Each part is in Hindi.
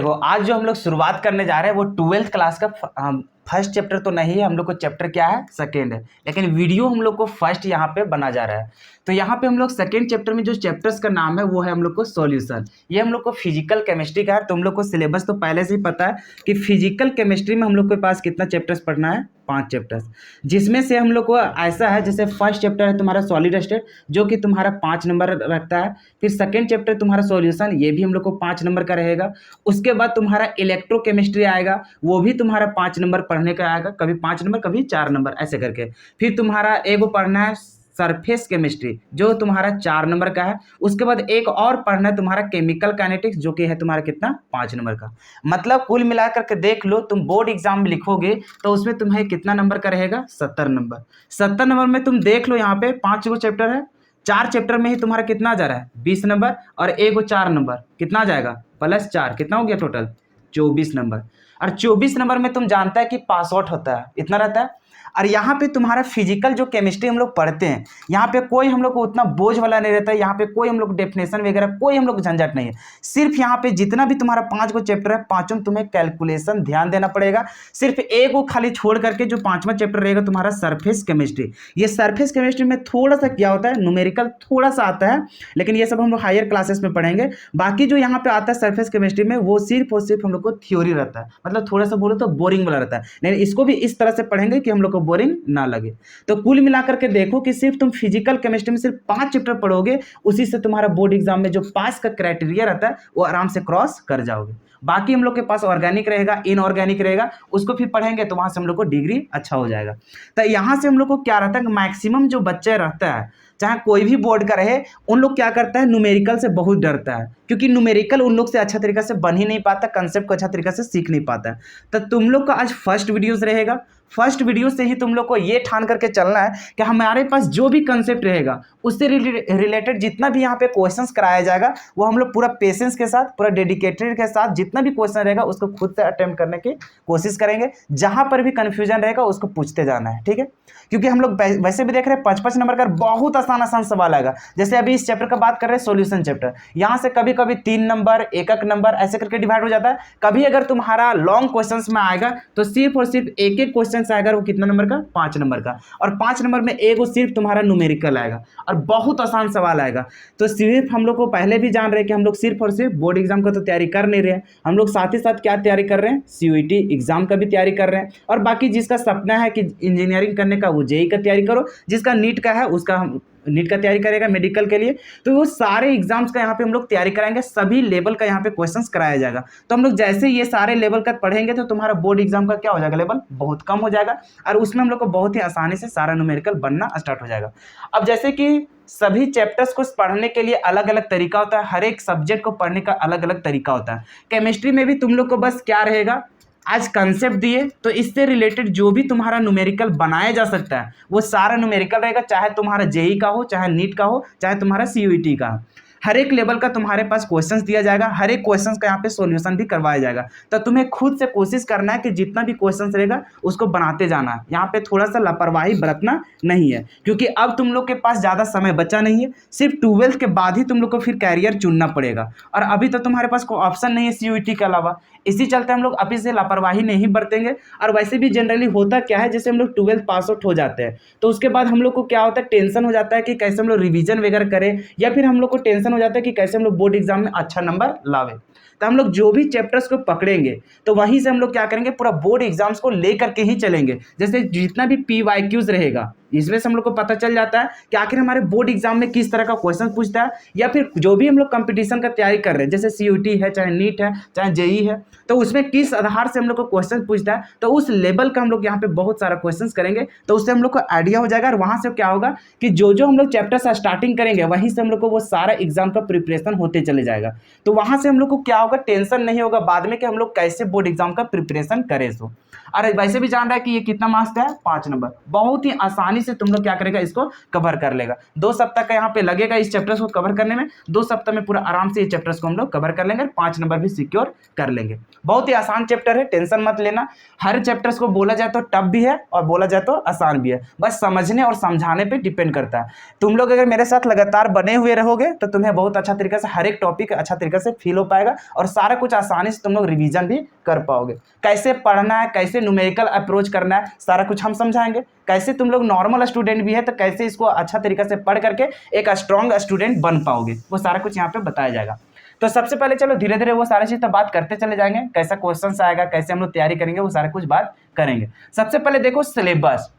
देखो आज जो हम लोग शुरुआत करने जा रहे हैं वो 12th क्लास का फर्स्ट चैप्टर तो नहीं है, हम लोग को चैप्टर क्या है सेकेंड है, लेकिन वीडियो हम लोग को फर्स्ट यहाँ पे बना जा रहा है। तो यहाँ पे हम लोग सेकेंड चैप्टर में जो चैप्टर्स का नाम है वो है हम लोग को सॉल्यूशन। ये हम लोग को फिजिकल केमिस्ट्री का है। तुम लोग को सिलेबस तो पहले से ही पता है कि फिजिकल केमिस्ट्री में हम लोग के पास कितना चैप्टर्स पढ़ना है, 5 चैप्टर्स, जिसमें से हम लोग को ऐसा है जैसे फर्स्ट चैप्टर है तुम्हारा सॉलिड स्टेट जो कि तुम्हारा 5 नंबर रखता है। फिर सेकेंड चैप्टर तुम्हारा सॉल्यूशन, ये भी हम लोग को 5 नंबर का रहेगा। उसके बाद तुम्हारा इलेक्ट्रोकेमिस्ट्री आएगा, वो भी तुम्हारा 5 नंबर पढ़ने का आएगा, कभी 5 नंबर कभी 4 नंबर ऐसे करके। फिर तुम्हारा एगो पढ़ना है सरफेस केमिस्ट्री जो तुम्हारा 4 नंबर का है। उसके बाद एक और पढ़ना है तुम्हारा केमिकल काइनेटिक्स जो कि है तुम्हारा कितना, 5 नंबर का। मतलब कुल मिलाकर के देख लो, तुम बोर्ड एग्जाम में लिखोगे तो उसमें तुम्हें कितना नंबर का रहेगा, 70 नंबर। 70 नंबर में तुम देख लो यहाँ पे 5 गो चैप्टर है, 4 चैप्टर में ही तुम्हारा कितना आ जा रहा है, 20 नंबर, और एगो 4 नंबर कितना आ जाएगा, +4 कितना हो गया टोटल, 24 नंबर। और 24 नंबर में तुम जानता है कि पास आउट होता है, इतना रहता है। और यहाँ पे तुम्हारा फिजिकल जो केमिस्ट्री हम लोग पढ़ते हैं, यहाँ पे कोई हम लोग को उतना बोझ वाला नहीं रहता है। यहाँ पे कोई हम लोग डेफिनेशन वगैरह कोई हम लोग झंझट नहीं है। सिर्फ यहाँ पे जितना भी तुम्हारा 5 गो चैप्टर है, पांचों में तुम्हें कैलकुलेशन ध्यान देना पड़ेगा। सिर्फ एक को खाली छोड़ करके जो 5वां चैप्टर रहेगा तुम्हारा सरफेस केमिस्ट्री। ये सरफेस केमिस्ट्री में थोड़ा सा क्या होता है, न्यूमेरिकल थोड़ा सा आता है, लेकिन ये सब हम लोग हायर क्लासेस में पढ़ेंगे। बाकी जो यहाँ पे आता है सरफेस केमिस्ट्री में वो सिर्फ और सिर्फ हम लोग को थ्योरी रहता है, मतलब थोड़ा सा बोलो तो बोरिंग वाला रहता है। लेकिन इसको भी इस तरह से पढ़ेंगे कि हम लोग को बोरिंग ना लगे। तो कुल मिलाकर के देखो कि सिर्फ तुम फिजिकल केमिस्ट्री में सिर्फ 5 चैप्टर पढ़ोगे, उसी से तुम्हारा बोर्ड एग्जाम में जो पास का क्राइटेरिया रहता है वो आराम से क्रॉस कर जाओगे। बाकी हम लोग के पास ऑर्गेनिक रहेगा, इनऑर्गेनिक रहेगा, उसको फिर पढ़ेंगे तो वहां से हम लोग को डिग्री अच्छा हो जाएगा। तो यहां से हम लोग को क्या रहता है कि मैक्सिमम जो बच्चे रहता है, चाहे कोई भी बोर्ड का रहे, उन लोग क्या करता है, न्यूमेरिकल से बहुत डरता है, क्योंकि न्यूमेरिकल उन लोग से अच्छा तरीका से बन ही नहीं पाता, कंसेप्ट को अच्छा तरीका से सीख नहीं पाता है। तो तुम लोग का आज फर्स्ट वीडियोस रहेगा। फर्स्ट वीडियो से ही तुम लोग को ये ठान करके चलना है कि हमारे पास जो भी कंसेप्ट रहेगा उससे रिलेटेड जितना भी यहाँ पे क्वेश्चंस कराया जाएगा वो हम लोग पूरा पेशेंस के साथ, पूरा डेडिकेटेड के साथ जितना भी क्वेश्चन रहेगा उसको खुद से अटेम्प्ट करने की कोशिश करेंगे। जहां पर भी कंफ्यूजन रहेगा उसको पूछते जाना है, ठीक है। क्योंकि हम लोग वैसे भी देख रहे हैं 5-5 नंबर का बहुत आसान सवाल आएगा। जैसे अभी इस चैप्टर का बात कर रहे हैं सॉल्यूशन चैप्टर, यहाँ से कभी कभी 3 नंबर, 1 नंबर ऐसे करके डिवाइड हो जाता है। कभी अगर तुम्हारा लॉन्ग क्वेश्चंस में आएगा तो सिर्फ और सिर्फ एक क्वेश्चन आएगा, वो कितना नंबर का, 5 नंबर का, और 5 नंबर में एगो सिर्फ तुम्हारा न्यूमेरिकल आएगा और बहुत आसान सवाल आएगा। तो सिर्फ हम लोग को पहले भी जान रहे हैं कि हम लोग सिर्फ और सिर्फ बोर्ड एग्जाम का तो तैयारी कर नहीं रहे हैं, हम लोग साथ ही साथ क्या तैयारी कर रहे हैं, सीयूईटी एग्जाम का भी तैयारी कर रहे हैं। और बाकी जिसका सपना है कि इंजीनियरिंग करने का वो जेईई का तैयारी करो, जिसका नीट का है उसका नीट का तैयारी करेगा मेडिकल के लिए। तो वो सारे एग्जाम्स का यहाँ पे हम लोग तैयारी कराएंगे, सभी लेवल का यहाँ पे क्वेश्चंस कराया जाएगा। तो हम लोग जैसे ये सारे लेवल का पढ़ेंगे तो तुम्हारा बोर्ड एग्जाम का क्या हो जाएगा, लेवल बहुत कम हो जाएगा, और उसमें हम लोग को बहुत ही आसानी से सारा न्यूमेरिकल बनना स्टार्ट हो जाएगा। अब जैसे कि सभी चैप्टर्स को पढ़ने के लिए अलग अलग तरीका होता है, हर एक सब्जेक्ट को पढ़ने का अलग अलग तरीका होता है। केमिस्ट्री में भी तुम लोग को बस क्या रहेगा, आज कंसेप्ट दिए तो इससे रिलेटेड जो भी तुम्हारा न्यूमेरिकल बनाया जा सकता है वो सारा न्यूमेरिकल रहेगा, चाहे तुम्हारा जेईई का हो, चाहे नीट का हो, चाहे तुम्हारा सीयूईटी का। हर एक लेवल का तुम्हारे पास क्वेश्चंस दिया जाएगा, हर एक क्वेश्चंस का यहाँ पे सॉल्यूशन भी करवाया जाएगा। तो तुम्हें खुद से कोशिश करना है कि जितना भी क्वेश्चंस रहेगा उसको बनाते जाना है। यहाँ पे थोड़ा सा लापरवाही बरतना नहीं है, क्योंकि अब तुम लोग के पास ज़्यादा समय बचा नहीं है। सिर्फ 12th के बाद ही तुम लोग को फिर कैरियर चुनना पड़ेगा, और अभी तो तुम्हारे पास कोई ऑप्शन नहीं है सीयूईटी के अलावा। इसी चलते हम लोग अभी से लापरवाही नहीं बरतेंगे। और वैसे भी जनरली होता क्या है, जैसे हम लोग 12th पास आउट हो जाते हैं तो उसके बाद हम लोग को क्या होता है, टेंशन हो जाता है कि कैसे हम लोग रिवीजन वगैरह करें, या फिर हम लोग को टेंशन हो जाता है कि कैसे हम लोग बोर्ड एग्जाम में अच्छा नंबर लावे। तो हम लोग जो भी चैप्टर्स को पकड़ेंगे तो वहीं से हम लोग क्या करेंगे, पूरा बोर्ड एग्जाम्स को लेकर के ही चलेंगे। जैसे जितना भी PYQs रहेगा इसमें से हम लोग को पता चल जाता है कि आखिर हमारे बोर्ड एग्जाम में किस तरह का क्वेश्चन पूछता है, या फिर जो भी हम लोग कंपटीशन का तैयारी कर रहे हैं, जैसे सीयूईटी है, चाहे नीट है, चाहे जेईई है, तो उसमें किस आधार से हम लोग को क्वेश्चन पूछता है। तो उस लेवल का हम लोग यहाँ पे बहुत सारा क्वेश्चन करेंगे, तो उससे हम लोग को आइडिया हो जाएगा। और वहां से क्या होगा कि जो जो हम लोग चैप्टर से स्टार्टिंग करेंगे वहीं से हम लोग को वो सारा एग्जाम का प्रिपरेशन होते चले जाएगा। तो वहां से हम लोग को क्या होगा, टेंशन नहीं होगा बाद में कि हम लोग कैसे बोर्ड एग्जाम का प्रिपरेशन करें। सो और वैसे भी जान रहा है कि ये कितना मार्क्स का है, 5 नंबर, बहुत ही आसानी से तुम लोग क्या करेगा, इसको कवर कर लेगा। 2 सप्ताह का यहाँ पे लगेगा इस चैप्टर्स को कवर करने में। 2 सप्ताह में पूरा आराम से ये चैप्टर्स को हम लोग कवर कर लेंगे, 5 नंबर भी सिक्योर कर लेंगे। बहुत ही आसान चैप्टर है, टेंशन मत लेना। हर चैप्टर्स को बोला जाए तो टफ भी है और बोला जाए तो आसान भी है, बस समझने और समझाने पे डिपेंड करता है। तुम लोग अगर मेरे साथ लगातार बने हुए रहोगे तो तुम्हें बहुत अच्छा तरीके से हर एक टॉपिक अच्छा तरीके से फील हो पाएगा और सारा कुछ आसानी से तुम लोग रिवीजन भी कर पाओगे। कैसे पढ़ना है, कैसे न्यूमेरिकल अप्रोच करना है, सारा कुछ हम समझाएंगे। कैसे तुम लोग नॉर्मल स्टूडेंट भी है तो कैसे इसको अच्छा तरीके से पढ़ करके एक स्ट्रॉन्ग स्टूडेंट बन पाओगे, वो सारा कुछ यहाँ पे बताया जाएगा। तो सबसे पहले चलो धीरे धीरे वो सारी चीज तो बात करते चले जाएंगे, कैसा क्वेश्चन आएगा, कैसे हम लोग तैयारी करेंगे, वो सारा कुछ बात करेंगे। सबसे पहले देखो सिलेबस,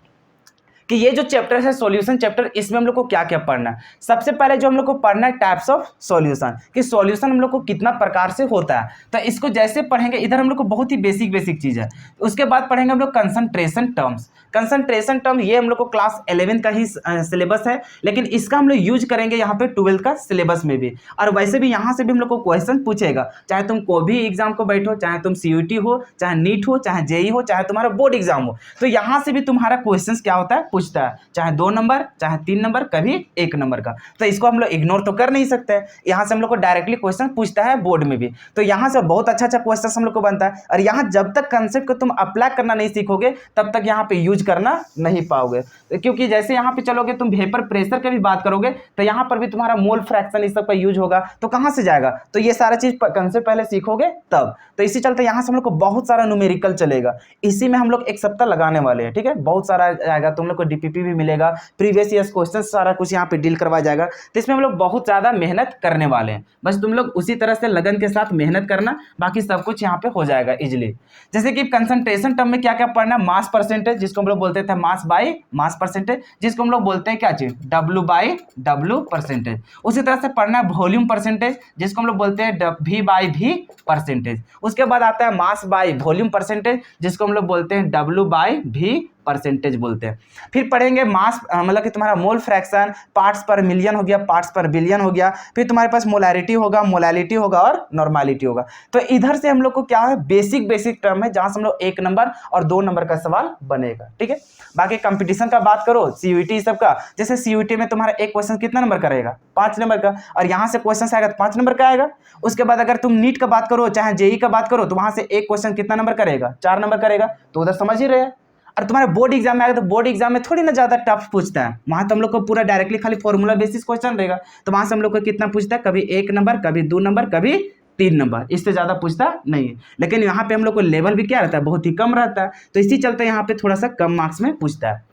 कि ये जो चैप्टर है सॉल्यूशन चैप्टर, इसमें हम लोग को क्या क्या पढ़ना है। सबसे पहले जो हम लोग को पढ़ना है टाइप्स ऑफ सॉल्यूशन, कि सॉल्यूशन हम लोग को कितना प्रकार से होता है। तो इसको जैसे पढ़ेंगे, इधर हम लोग को बहुत ही बेसिक चीज है। उसके बाद पढ़ेंगे हम लोग कंसंट्रेशन टर्म्स। कंसंट्रेशन टर्म ये हम लोग को क्लास 11 का ही सिलेबस है, लेकिन इसका हम लोग यूज करेंगे यहाँ पे 12 का सिलेबस में भी। और वैसे भी यहाँ से भी हम लोग को क्वेश्चन पूछेगा, चाहे तुम कोई भी एग्जाम को बैठो, चाहे तुम CUT हो, चाहे नीट हो, चाहे JEE हो, चाहे तुम्हारा बोर्ड एग्जाम हो, तो यहाँ से भी तुम्हारा क्वेश्चन क्या होता है, पूछता है, चाहे 2 नंबर, चाहे 3 नंबर, कभी 1 नंबर का। तो इसको हम लोग इग्नोर तो कर नहीं सकते, यहाँ से हम लोग को डायरेक्टली क्वेश्चन पूछता है बोर्ड में भी। तो यहाँ से बहुत अच्छा क्वेश्चन हम लोग को बनता है। और यहाँ जब तक कंसेप्ट को तुम अप्लाई करना नहीं सीखोगे तब तक यहाँ पे यूज करना नहीं पाओगे, क्योंकि जैसे यहाँ पे चलोगे तुम वेपर प्रेशर की भी बात करोगे तो यहाँ पर भी तुम्हारा मोल फ्रैक्शन इस सब का यूज होगा, तो कहाँ से जाएगा। तो ये सारा चीज कंसेप्ट पहले सीखोगे तब। तो इसी चलते यहाँ से हम लोग को बहुत सारा न्यूमेरिकल चलेगा, इसी में हम लोग 1 सप्ताह लगाने वाले हैं। ठीक है, बहुत सारा आएगा, तुम लोग को DPP भी मिलेगा, प्रीवियस ईयर क्वेश्चन सारा कुछ यहाँ पे डील करवाया जाएगा। तो इसमें हम लोग बहुत ज्यादा मेहनत करने वाले हैं, बस तुम लोग उसी तरह से लगन के साथ मेहनत करना, बाकी सब कुछ यहाँ पे हो जाएगा इजिली। जैसे कि कंसंट्रेशन टर्म में क्या क्या पढ़ना, मास परसेंटेज जिसको हम लोग बोलते थे मास बाय मास परसेंटेज, जिसको हम लोग बोलते हैं क्या चीज, W/W परसेंटेज। उसी तरह से पढ़ना है वॉल्यूम परसेंटेज, जिसको हम लोग बोलते हैं V/V परसेंटेज। उसके बाद आता है मास बाय वॉल्यूम परसेंटेज, जिसको हम लोग बोलते हैं W/V परसेंटेज बोलते हैं। फिर पढ़ेंगे मास, मतलब कि तुम्हारा मोल फ्रैक्शन, पार्ट्स पर मिलियन हो गया, पार्ट्स पर बिलियन हो गया। फिर तुम्हारे पास मोलैरिटी होगा, मोलैलिटी होगा और नॉर्मैलिटी होगा। तो इधर से हम लोग को क्या है, बेसिक टर्म है, जहां से हम लोग 1 नंबर और 2 नंबर का सवाल बनेगा। ठीक है, बाकी कंपटीशन का बात करो, CUT सब का, जैसे CUT में तुम्हारा एक क्वेश्चन कितना नंबर का रहेगा, 5 नंबर का, और यहाँ से क्वेश्चन आएगा तो 5 नंबर का आएगा। उसके बाद अगर तुम नीट का बात करो, चाहे JEE का बात करो, तो वहां से एक क्वेश्चन कितना नंबर का रहेगा, 4 नंबर का रहेगा। तो उधर समझ ही रहे हैं। और तुम्हारे बोर्ड एग्जाम में आएगा तो बोर्ड एग्जाम में थोड़ी ना ज्यादा टफ पूछता है, वहां तो हम लोग को पूरा डायरेक्टली खाली फॉर्मूला बेसिस क्वेश्चन रहेगा। तो वहां से हम लोग को कितना पूछता है, कभी 1 नंबर, कभी 2 नंबर, कभी 3 नंबर, इससे ज्यादा पूछता नहीं है। लेकिन यहाँ पे हम लोग को लेवल भी क्या रहता है, बहुत ही कम रहता है, तो इसी चलते यहाँ पे थोड़ा सा कम मार्क्स में पूछता है।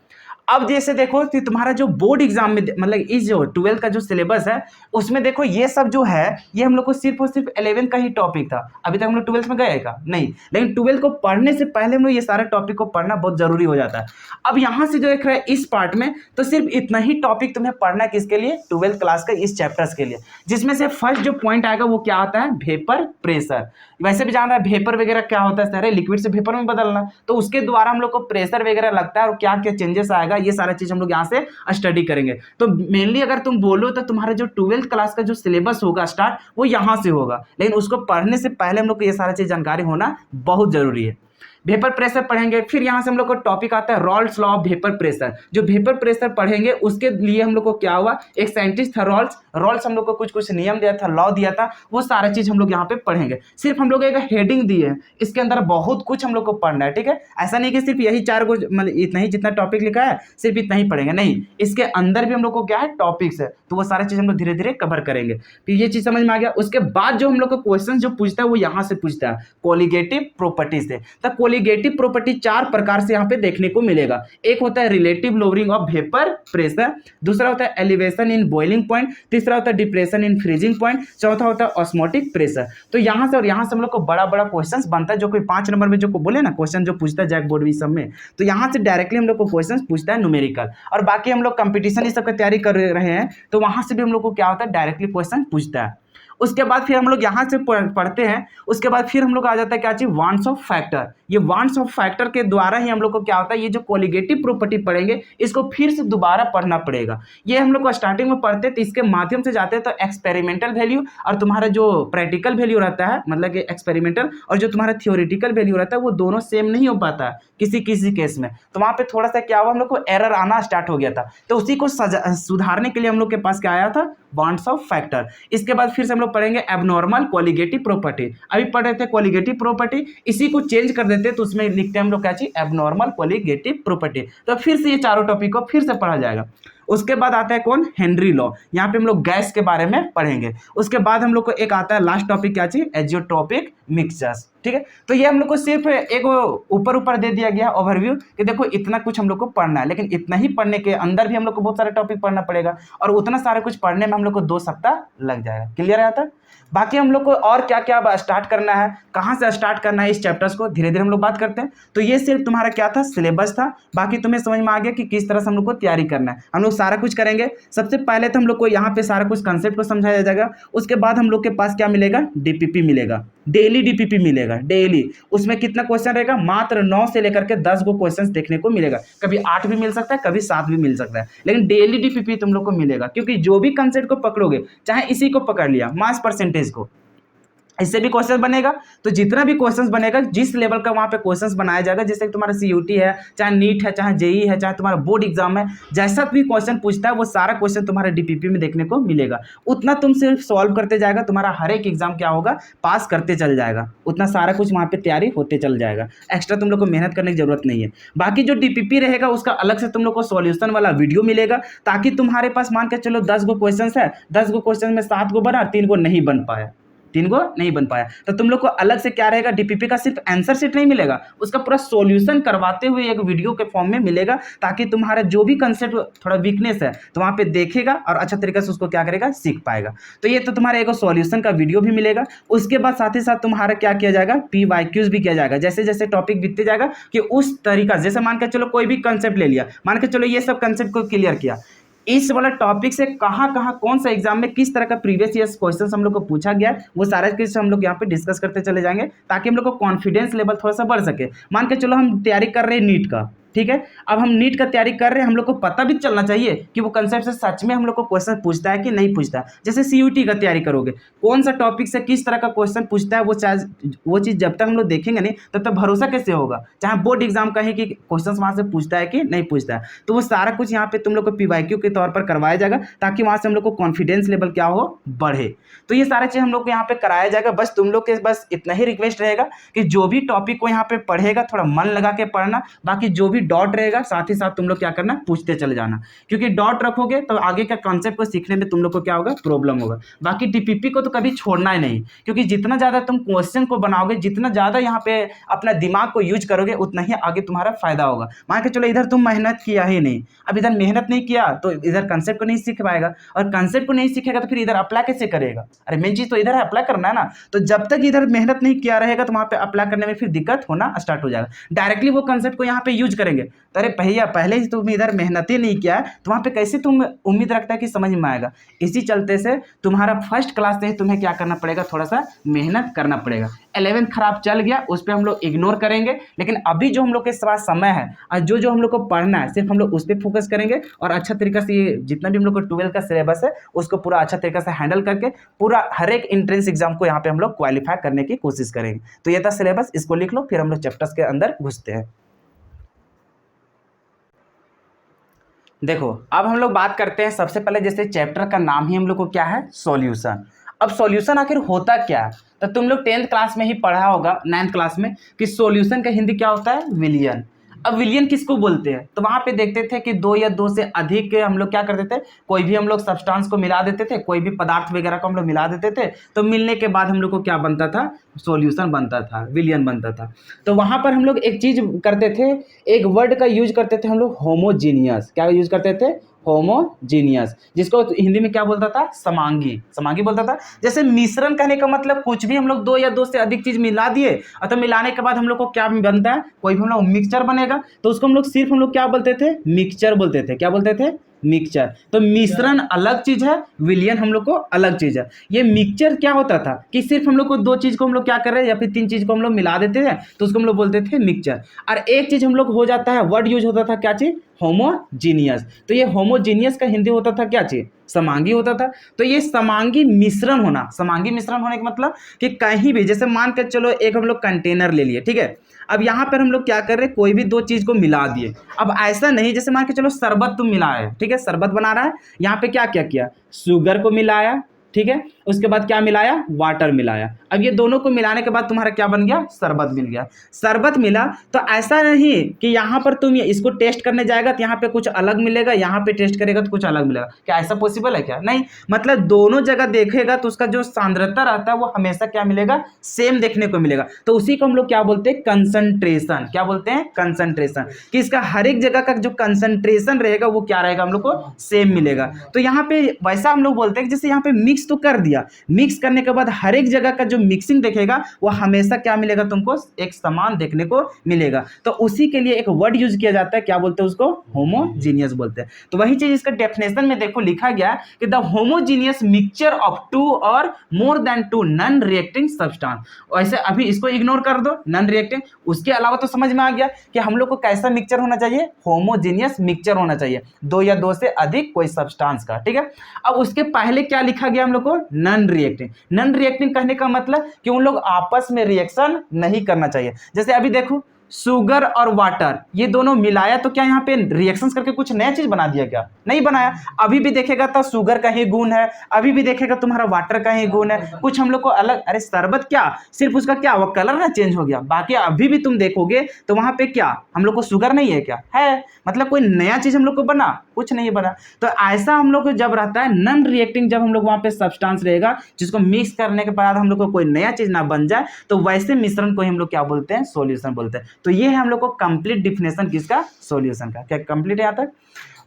अब जैसे देखो कि तुम्हारा जो बोर्ड एग्जाम में, मतलब इस जो 12 का जो सिलेबस है, उसमें देखो ये सब जो है, ये हम लोग को सिर्फ और सिर्फ 11 का ही टॉपिक था। अभी तक हम लोग 12 में गए का नहीं, लेकिन 12 को पढ़ने से पहले हम लोग ये सारे टॉपिक को पढ़ना बहुत जरूरी हो जाता है। अब यहाँ से जो देख रहे हैं इस पार्ट में, तो सिर्फ इतना ही टॉपिक तुम्हें पढ़ना है, किसके लिए, 12th क्लास का इस चैप्टर्स के लिए, जिसमें से फर्स्ट जो पॉइंट आएगा वो क्या आता है, वेपर प्रेशर। वैसे भी जान रहा है वेपर वगैरह क्या होता है, सारे लिक्विड से वेपर में बदलना, तो उसके द्वारा हम लोग को प्रेशर वगैरह लगता है और क्या क्या चेंजेस आएगा, ये सारा चीज हम लोग यहाँ से स्टडी करेंगे। तो मेनली अगर तुम बोलो तो तुम्हारा जो 12th क्लास का जो सिलेबस होगा स्टार्ट, वो यहाँ से होगा, लेकिन उसको पढ़ने से पहले हम लोग को ये सारा चीज जानकारी होना बहुत जरूरी है। वेपर प्रेशर पढ़ेंगे, फिर यहाँ से हम लोग को टॉपिक आता है Rawls law of vapour pressure. जो वेपर प्रेशर पढ़ेंगे उसके लिए हम लोग को क्या हुआ, एक साइंटिस्ट था रॉल्स हम लोग को कुछ नियम दिया था, लॉ दिया था, वो सारा चीज हम लोग यहाँ पे पढ़ेंगे। सिर्फ हम लोग एक हेडिंग दी है, इसके अंदर बहुत कुछ हम लोग को पढ़ना है। ठीक है, ऐसा नहीं कि सिर्फ यही 4 को, मतलब इतना ही जितना टॉपिक लिखा है सिर्फ इतना ही पढ़ेंगे, नहीं, इसके अंदर भी हम लोग को क्या है टॉपिक्स है, तो वो सारा चीज हम लोग धीरे धीरे कवर करेंगे। फिर ये चीज समझ में आ गया। उसके बाद जो हम लोग को क्वेश्चन जो पूछता है वो यहाँ से पूछता है कोलिगेटिव प्रॉपर्टी से। तो कोलिगेटिव प्रॉपर्टी 4 प्रकार से यहाँ पे देखने को मिलेगा। एक होता है relative lowering of vapour pressure, दूसरा होता है एलिवेशन इन बॉइलिंग पॉइंट, तीसरा होता है डिप्रेशन इन फ्रीजिंग पॉइंट, चौथा होता है ऑस्मोटिक प्रेशर। तो यहाँ से और यहाँ से हम लोग को बड़ा बड़ा क्वेश्चन बनता है, जो कोई 5 नंबर में जो को बोले ना क्वेश्चन जो पूछता है जैक बोर्ड भी सब में, तो यहाँ से डायरेक्टली हम लोग को क्वेश्चन पूछता है न्यूमेरिकल। और बाकी हम लोग कंपटीशन ये सब की तैयारी कर रहे हैं, तो वहां से भी हम लोग को क्या होता है डायरेक्टली क्वेश्चन पूछता है। उसके बाद फिर हम लोग यहाँ से पढ़ते हैं, उसके बाद फिर हम लोग आ जाता है क्या चीज, वांट्स ऑफ फैक्टर। ये वांट्स ऑफ फैक्टर के द्वारा ही हम लोग को क्या होता है, ये जो कोलिगेटिव प्रॉपर्टी पढ़ेंगे इसको फिर से दोबारा पढ़ना पड़ेगा। ये हम लोग को स्टार्टिंग में पढ़ते तो इसके माध्यम से जाते हैं, तो एक्सपेरिमेंटल वैल्यू और तुम्हारा जो प्रैक्टिकल वैल्यू रहता है, मतलब कि एक्सपेरिमेंटल और जो तुम्हारा थियोरिटिकल वैल्यू रहता है वो दोनों सेम नहीं हो पाता है किसी किसी केस में। तो वहां पे थोड़ा सा क्या हुआ, हम लोग को एरर आना स्टार्ट हो गया था। तो उसी को सुधारने के लिए हम लोग के पास क्या आया था, वांट्स ऑफ फैक्टर। इसके बाद फिर से हम लोग पढ़ेंगे एबनॉर्मल कोलिगेटिव प्रॉपर्टी। अभी पढ़ रहे थे कोलिगेटिव प्रॉपर्टी, इसी को चेंज कर देते तो उसमें लिखते हैं हम लोग क्या चीज, एबनॉर्मल कोलिगेटिव प्रॉपर्टी। तो फिर से ये चारों टॉपिक को फिर से पढ़ा जाएगा। उसके बाद आता है कौन, हेनरी लॉ। यहाँ पे हम लोग गैस के बारे में पढ़ेंगे। उसके बाद हम लोग को एक आता है लास्ट टॉपिक क्या चीज, एजियोट्रोपिक मिक्सचर्स। ठीक है, तो ये हम लोग को सिर्फ एक ऊपर ऊपर दे दिया गया ओवरव्यू कि देखो इतना कुछ हम लोग को पढ़ना है, लेकिन इतना ही पढ़ने के अंदर भी हम लोग को बहुत सारे टॉपिक पढ़ना पड़ेगा और उतना सारे कुछ पढ़ने में हम लोग को 2 सप्ताह लग जाएगा। क्लियर है आता? बाकी हम लोग को और क्या क्या स्टार्ट करना है, कहाँ से स्टार्ट करना है, इस चैप्टर्स को धीरे धीरे हम लोग बात करते हैं। तो ये सिर्फ तुम्हारा क्या था, सिलेबस था। बाकी तुम्हें समझ में आ गया कि किस तरह से हम लोग को तैयारी करना है। हम लोग सारा कुछ करेंगे। सबसे पहले तो हम लोग को यहाँ पे सारा कुछ कंसेप्ट को समझाया जाएगा। उसके बाद हम लोग के पास क्या मिलेगा, डीपीपी मिलेगा, डेली डीपीपी मिलेगा डेली। उसमें कितना क्वेश्चन रहेगा, मात्र 9 से लेकर के 10 को क्वेश्चन देखने को मिलेगा। कभी 8 भी मिल सकता है, कभी 7 भी मिल सकता है, लेकिन डेली डीपीपी तुम लोग को मिलेगा। क्योंकि जो भी कंसेप्ट को पकड़ोगे, चाहे इसी को पकड़ लिया मास परसेंटेज को, इससे भी क्वेश्चन बनेगा। तो जितना भी क्वेश्चंस बनेगा, जिस लेवल का वहाँ पे क्वेश्चंस बनाया जाएगा, जैसे कि तुम्हारा सीयूटी है, चाहे नीट है, चाहे जेई है, चाहे तुम्हारा बोर्ड एग्जाम है, जैसा भी क्वेश्चन पूछता है वो सारा क्वेश्चन तुम्हारे डीपीपी में देखने को मिलेगा। उतना तुम सिर्फ सॉल्व करते जाएगा, तुम्हारा हर एक एग्जाम क्या होगा, पास करते चल जाएगा। उतना सारा कुछ वहाँ पे तैयारी होते चल जाएगा। एक्स्ट्रा तुम लोग को मेहनत करने की जरूरत नहीं है। बाकी जो डीपीपी रहेगा उसका अलग से तुम लोग को सॉल्यूशन वाला वीडियो मिलेगा, ताकि तुम्हारे पास मान के चलो 10 गो क्वेश्चन है, 10 गो क्वेश्चन में 7 गो बना, 3 गो नहीं बन पाया, 3 गो नहीं बन पाया, तो तुम लोग को अलग से क्या रहेगा, डीपीपी का सिर्फ आंसर शीट नहीं मिलेगा, उसका पूरा सॉल्यूशन करवाते हुए एक वीडियो के फॉर्म में मिलेगा, ताकि तुम्हारा जो भी कंसेप्ट थोड़ा वीकनेस है तो वहाँ पे देखेगा और अच्छा तरीके से उसको क्या करेगा, सीख पाएगा। तो ये तो तुम्हारा एक सॉल्यूशन का वीडियो भी मिलेगा। उसके बाद साथ ही साथ तुम्हारा क्या किया जाएगा, PYQs भी किया जाएगा। जैसे जैसे टॉपिक बीतते जाएगा कि उस तरीका, जैसे मान के चलो कोई भी कंसेप्ट ले लिया, मान के चलो ये सब कंसेप्ट को क्लियर किया, इस वाला टॉपिक से कहाँ कहाँ कौन सा एग्जाम में किस तरह का प्रीवियस ईयर्स क्वेश्चन हम लोग को पूछा गया है, वो सारा चीज हम लोग यहाँ पे डिस्कस करते चले जाएंगे, ताकि हम लोग को कॉन्फिडेंस लेवल थोड़ा सा बढ़ सके। मान के चलो हम तैयारी कर रहे हैं नीट का, ठीक है, अब हम नीट का तैयारी कर रहे हैं, हम लोग को पता भी चलना चाहिए कि वो कंसेप्ट से सच में हम लोग को क्वेश्चन पूछता है कि नहीं पूछता है। जैसे सीयूटी का तैयारी करोगे, कौन सा टॉपिक से किस तरह का क्वेश्चन पूछता है, वो चीज़ जब तक हम लोग देखेंगे नहीं तब तक भरोसा कैसे होगा, चाहे बोर्ड एग्जाम कहे कि क्वेश्चन वहाँ से पूछता है कि नहीं पूछता है। तो वो सारा कुछ यहाँ पे तुम लोग को PYQ के तौर पर करवाया जाएगा, ताकि वहाँ से हम लोग को कॉन्फिडेंस लेवल क्या हो, बढ़े। तो ये सारा चीज़ हम लोग को यहाँ पे कराया जाएगा। बस तुम लोग के बस इतना ही रिक्वेस्ट रहेगा कि जो भी टॉपिक को यहाँ पे पढ़ेगा थोड़ा मन लगा के पढ़ना। बाकी जो भी डॉट रहेगा साथ ही साथ तुम लोग क्या करना, पूछते चले जाना, क्योंकि डॉट रखोगे तो आगे का कॉन्सेप्ट को सीखने में तुम लोग को क्या होगा, प्रॉब्लम होगा। बाकी डीपीपी को तो कभी छोड़ना ही नहीं, क्योंकि जितना ज़्यादा तुम क्वेश्चन को बनाओगे, जितना ज़्यादा यहाँ पे अपना दिमाग को यूज करोगे, उतना ही आगे तुम्हारा फायदा होगा। मान के चलो इधर तुम मेहनत किया ही नहीं, अब इधर मेहनत नहीं किया तो इधर कंसेप्ट को नहीं सीख पाएगा, और कंसेप्ट को नहीं सीखेगा तो फिर इधर अप्लाई कैसे करेगा। अरे मेन चीज़ तो इधर है, अप्लाई करना है ना। तो जब तक इधर मेहनत नहीं किया रहेगा तो वहाँ पे अप्लाई करने में फिर दिक्कत होना स्टार्ट हो जाएगा। डायरेक्टली वो कंसेप्ट को यहाँ पे यूज करेंगे तो अरे भैया पहले ही तुम इधर मेहनत ही नहीं किया है, तो वहाँ पे कैसे तुम उम्मीद रखता है कि समझ में आएगा। इसी चलते से तुम्हारा फर्स्ट क्लास से ही तुम्हें क्या करना पड़ेगा, थोड़ा सा मेहनत करना पड़ेगा। 11th खराब चल गया, उस पर हम लोग इग्नोर करेंगे, लेकिन अभी जो हम लोग के पास समय है और जो हम लोग को पढ़ना है, सिर्फ हम लोग उस पर फोकस करेंगे और अच्छा तरीका से ये जितना भी हम लोग को 12th का सिलेबस है उसको पूरा अच्छा तरीका से हैंडल करके पूरा हर एक एंट्रेंस एग्जाम को यहाँ पे हम लोग क्वालिफाई करने की कोशिश करेंगे। तो ये था सिलेबस, इसको लिख लो, फिर हम लोग चैप्टर्स के अंदर घुसते हैं। देखो अब हम लोग बात करते हैं सबसे पहले, जैसे चैप्टर का नाम ही हम लोग को क्या है, सॉल्यूशन। अब सॉल्यूशन आखिर होता क्या है, तो तुम लोग 10th क्लास में ही पढ़ा होगा, 9th क्लास में, कि सॉल्यूशन का हिंदी क्या होता है, विलियन। अब विलियन किसको बोलते हैं, तो वहां पे देखते थे कि 2 या 2 से अधिक हम लोग क्या करते थे, कोई भी हम लोग सब्सटेंस को मिला देते थे, कोई भी पदार्थ वगैरह को हम लोग मिला देते थे, तो मिलने के बाद हम लोग को क्या बनता था, सॉल्यूशन बनता था, विलियन बनता था। तो वहां पर हम लोग एक चीज करते थे, एक वर्ड का यूज करते थे हम लोग, होमोजीनियस। क्या यूज करते थे, होमोजीनियस, जिसको हिंदी में क्या बोलता था, समांगी, समांगी बोलता था। जैसे मिश्रण कहने का मतलब कुछ भी हम लोग 2 या 2 से अधिक चीज मिला दिए, अतः मिलाने के बाद हम लोग को क्या बनता है, कोई भी हम लोग मिक्सचर बनेगा, तो उसको हम लोग सिर्फ हम लोग क्या बोलते थे, मिक्सचर बोलते थे। क्या बोलते थे, मिक्सचर। तो मिश्रण अलग चीज है, विलयन हम लोग को अलग चीज है। ये मिक्सचर क्या होता था कि सिर्फ हम लोग को दो चीज को हम लोग क्या कर रहे हैं या फिर तीन चीज को हम लोग मिला देते हैं तो उसको हम लोग बोलते थे मिक्सचर। और एक चीज हम लोग हो जाता है, वर्ड यूज होता था क्या चीज, होमोजीनियस। तो ये होमोजीनियस का हिंदी होता था क्या चीज, समांगी होता था। तो ये समांगी मिश्रण होना, समांगी मिश्रण होने का मतलब कि कहीं भी, जैसे मान के चलो एक हम लोग कंटेनर ले लिए, ठीक है, अब यहाँ पर हम लोग क्या कर रहे हैं, कोई भी दो चीज को मिला दिए। अब ऐसा नहीं, जैसे मान के चलो शरबत तुम मिला है, ठीक है, शरबत बना रहा है, यहाँ पे क्या क्या किया, शुगर को मिलाया, ठीक है, उसके बाद क्या मिलाया, वाटर मिलाया। अब ये दोनों को मिलाने के बाद तुम्हारा क्या बन गया, शरबत मिल गया। शरबत मिला तो ऐसा नहीं कि यहाँ पर तुम इसको टेस्ट करने जाएगा तो यहाँ पे कुछ अलग मिलेगा, यहाँ पे टेस्ट करेगा तो कुछ अलग मिलेगा, क्या ऐसा पॉसिबल है क्या, नहीं। मतलब दोनों जगह देखेगा तो उसका जो सांद्रता रहता है वो हमेशा क्या मिलेगा, सेम देखने को मिलेगा। तो उसी को हम लोग क्या बोलते हैं, कंसंट्रेशन। क्या बोलते हैं, कंसंट्रेशन, कि इसका हर एक जगह का जो कंसंट्रेशन रहेगा वो क्या रहेगा, हम लोग को सेम मिलेगा। तो यहाँ पे वैसा हम लोग बोलते हैं कि जैसे यहाँ पे मिक्स तो कर दिया, मिक्स करने के बाद हर एक जगह का जो मिक्सिंग देखेगा वो हमेशा क्या मिलेगा, तुमको एक समान देखने को मिलेगा। तो उसी के लिए एक वर्ड यूज किया जाता है, क्या बोलते हैं उसको, होमोजीनियस बोलते हैं। तो वही चीज इसका डेफिनेशन में देखो लिखा गया कि the homogeneous mixture of two or more than two non reacting substance. वैसे अभी इसको इग्नोर कर दो, नॉन रिएक्टिंग, उसके अलावा तो समझ में आ गया कि हम लोग को कैसा मिक्सचर होना चाहिए, होमोजीनियस मिक्सचर होना चाहिए, दो या दो से अधिक कोई सब्सटेंस का, ठीक है। अब उसके पहले क्या लिखा गया हम लोग को, नॉन रिएक्टिंग। नॉन रिएक्टिंग कहने का मतलब कि उन लोग आपस में रिएक्शन नहीं करना चाहिए। जैसे अभी देखो शुगर और वाटर ये दोनों मिलाया तो क्या यहाँ पे रिएक्शंस करके कुछ नया चीज बना दिया, क्या नहीं बनाया। अभी भी देखेगा तो शुगर का ही गुण है, अभी भी देखेगा तुम्हारा वाटर का ही गुण है, कुछ हम लोग को अलग, अरे शरबत क्या, सिर्फ उसका क्या वो कलर ना चेंज हो गया, बाकी अभी भी तुम देखोगे तो वहां पे क्या हम लोग को शुगर नहीं है, क्या है, मतलब कोई नया चीज हम लोग को बना, कुछ नहीं बना। तो ऐसा हम लोग को जब रहता है नॉन रिएक्टिंग, जब हम लोग वहां पे सब्सटेंस रहेगा जिसको मिक्स करने के बाद हम लोग को कोई नया चीज ना बन जाए, तो वैसे मिश्रण को हम लोग क्या बोलते हैं, सॉल्यूशन बोलते हैं। तो ये है हम लोग को कंप्लीट डिफिनेशन किसका, सॉल्यूशन का। क्या कंप्लीट है यहाँ तक।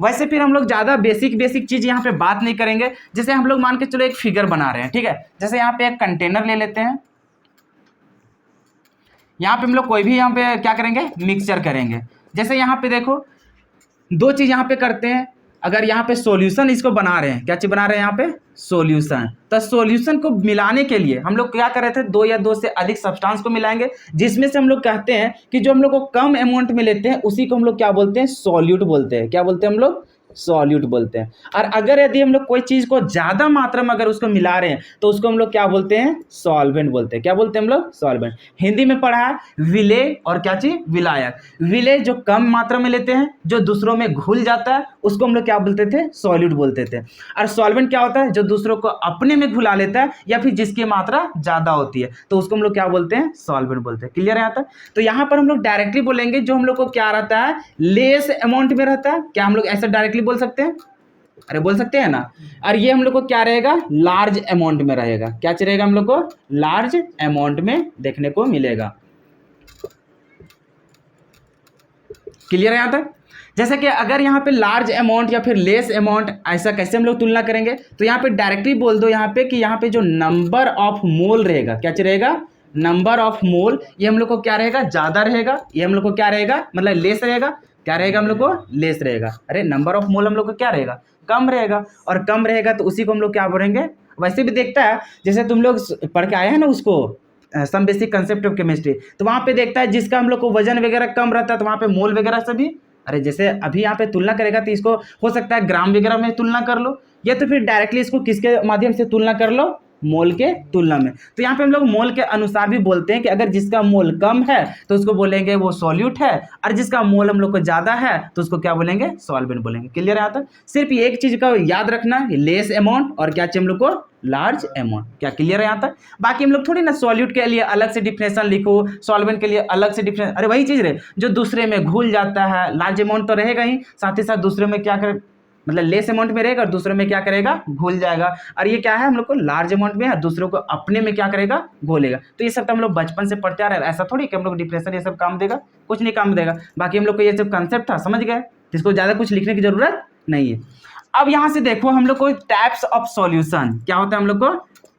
वैसे फिर हम लोग ज्यादा बेसिक चीज यहाँ पे बात नहीं करेंगे। जैसे हम लोग मान के चलो एक फिगर बना रहे हैं, ठीक है, जैसे यहाँ पे एक कंटेनर ले लेते हैं, यहाँ पे हम लोग कोई भी यहाँ पे क्या करेंगे, मिक्सचर करेंगे। जैसे यहाँ पे देखो दो चीज यहाँ पे करते हैं, अगर यहाँ पे सॉल्यूशन इसको बना रहे हैं, क्या चीज बना रहे हैं यहाँ पे, सॉल्यूशन। तो सॉल्यूशन को मिलाने के लिए हम लोग क्या कर रहे थे, दो या दो से अधिक सब्सटेंस को मिलाएंगे, जिसमें से हम लोग कहते हैं कि जो हम लोग को कम अमाउंट में लेते हैं उसी को हम लोग क्या बोलते हैं, सॉल्यूट बोलते हैं। क्या बोलते हैं हम लोग, सॉल्यूट बोलते हैं। और अगर यदि हम लोग कोई चीज को ज्यादा मात्रा में अगर उसको मिला रहे हैं तो उसको हम लोग क्या बोलते हैं, सॉल्वेंट बोलते हैं। क्या बोलते हैं हम लोग, सॉल्वेंट। हिंदी में पढ़ा है विलेय और क्या चीज, विलायक। विलेय जो कम मात्रा में लेते हैं, जो दूसरों में घुल जाता है, उसको हम लोग क्या बोलते थे, सॉल्यूट बोलते थे। और सॉल्वेंट क्या होता है, जो दूसरों को अपने में घुला लेता है या फिर जिसकी मात्रा ज्यादा होती है, तो उसको हम लोग क्या बोलते हैं, सॉल्वेंट बोलते हैं। क्लियर है यहाँ तक। तो यहाँ पर हम लोग डायरेक्टली बोलेंगे जो हम लोग को क्या रहता है, लेस अमाउंट में रहता है। क्या हम लोग ऐसा डायरेक्टली बोल सकते हैं, अरे बोल सकते हैं ना। और ये हम लोग को क्या रहेगा, लार्ज अमाउंट में रहेगा। क्या रहेगा, हम लोग को लार्ज अमाउंट में देखने को मिलेगा। क्लियर है यहां तक। जैसे कि अगर यहाँ पे लार्ज अमाउंट या फिर लेस अमाउंट, ऐसा कैसे हम लोग तुलना करेंगे, तो यहाँ पे डायरेक्टली बोल दो यहाँ पे कि यहाँ पे जो नंबर ऑफ मोल रहेगा, क्या रहेगा, नंबर ऑफ मोल, ये हम लोग को क्या रहेगा, ज्यादा रहेगा। ये हम लोग को क्या रहेगा, मतलब लेस रहेगा। क्या रहेगा, हम लोग को लेस रहेगा। अरे नंबर ऑफ मोल हम लोग को क्या रहेगा, कम रहेगा। और कम रहेगा तो उसी को हम लोग क्या बोलेंगे, वैसे भी देखता है, जैसे तुम लोग पढ़ के आए हैं ना उसको, some basic concept of chemistry, तो वहां पे देखता है जिसका हम लोग को वजन वगैरह कम रहता है तो वहां पे मोल वगैरह से भी, अरे जैसे अभी यहाँ पे तुलना करेगा तो इसको हो सकता है ग्राम वगैरह में तुलना कर लो, या तो फिर डायरेक्टली इसको किसके माध्यम से तुलना कर लो, मोल के तुलना में। तो यहाँ पे हम लोग मोल के अनुसार भी बोलते हैं कि अगर जिसका मोल कम है तो उसको बोलेंगे वो सॉल्यूट है, और जिसका मोल हम लोग को ज्यादा है तो उसको क्या बोलेंगे, सॉल्वेंट बोलेंगे। क्लियर है यहाँ तक। सिर्फ एक चीज का याद रखना, लेस अमाउंट और क्या चाहिए हम लोग को, लार्ज अमाउंट। क्या क्लियर है यहाँ तक। बाकी हम लोग थोड़ी ना सॉल्यूट के लिए अलग से डिफिनेशन लिखो, सॉल्वेंट के लिए अलग से डिफिनेशन, अरे वही चीज रहे, जो दूसरे में घुल जाता है, लार्ज अमाउंट तो रहेगा ही, साथ ही साथ दूसरे में क्या करे, मतलब लेस अमाउंट में रहेगा और दूसरे में क्या करेगा, घुल जाएगा। और ये क्या है, हम लोग को लार्ज अमाउंट में है, दूसरों को अपने में क्या करेगा, घोलेगा। तो ये सब तो हम लोग बचपन से पढ़ते आ रहे हैं, ऐसा थोड़ी कि हम लोग डिप्रेशन ये सब काम देगा, कुछ नहीं काम देगा। बाकी हम लोग को ये सब कंसेप्ट था, समझ गए, इसको ज्यादा कुछ लिखने की जरूरत नहीं है। अब यहां से देखो हम लोग को टाइप्स ऑफ सॉल्यूशन, क्या होता है हम लोग को,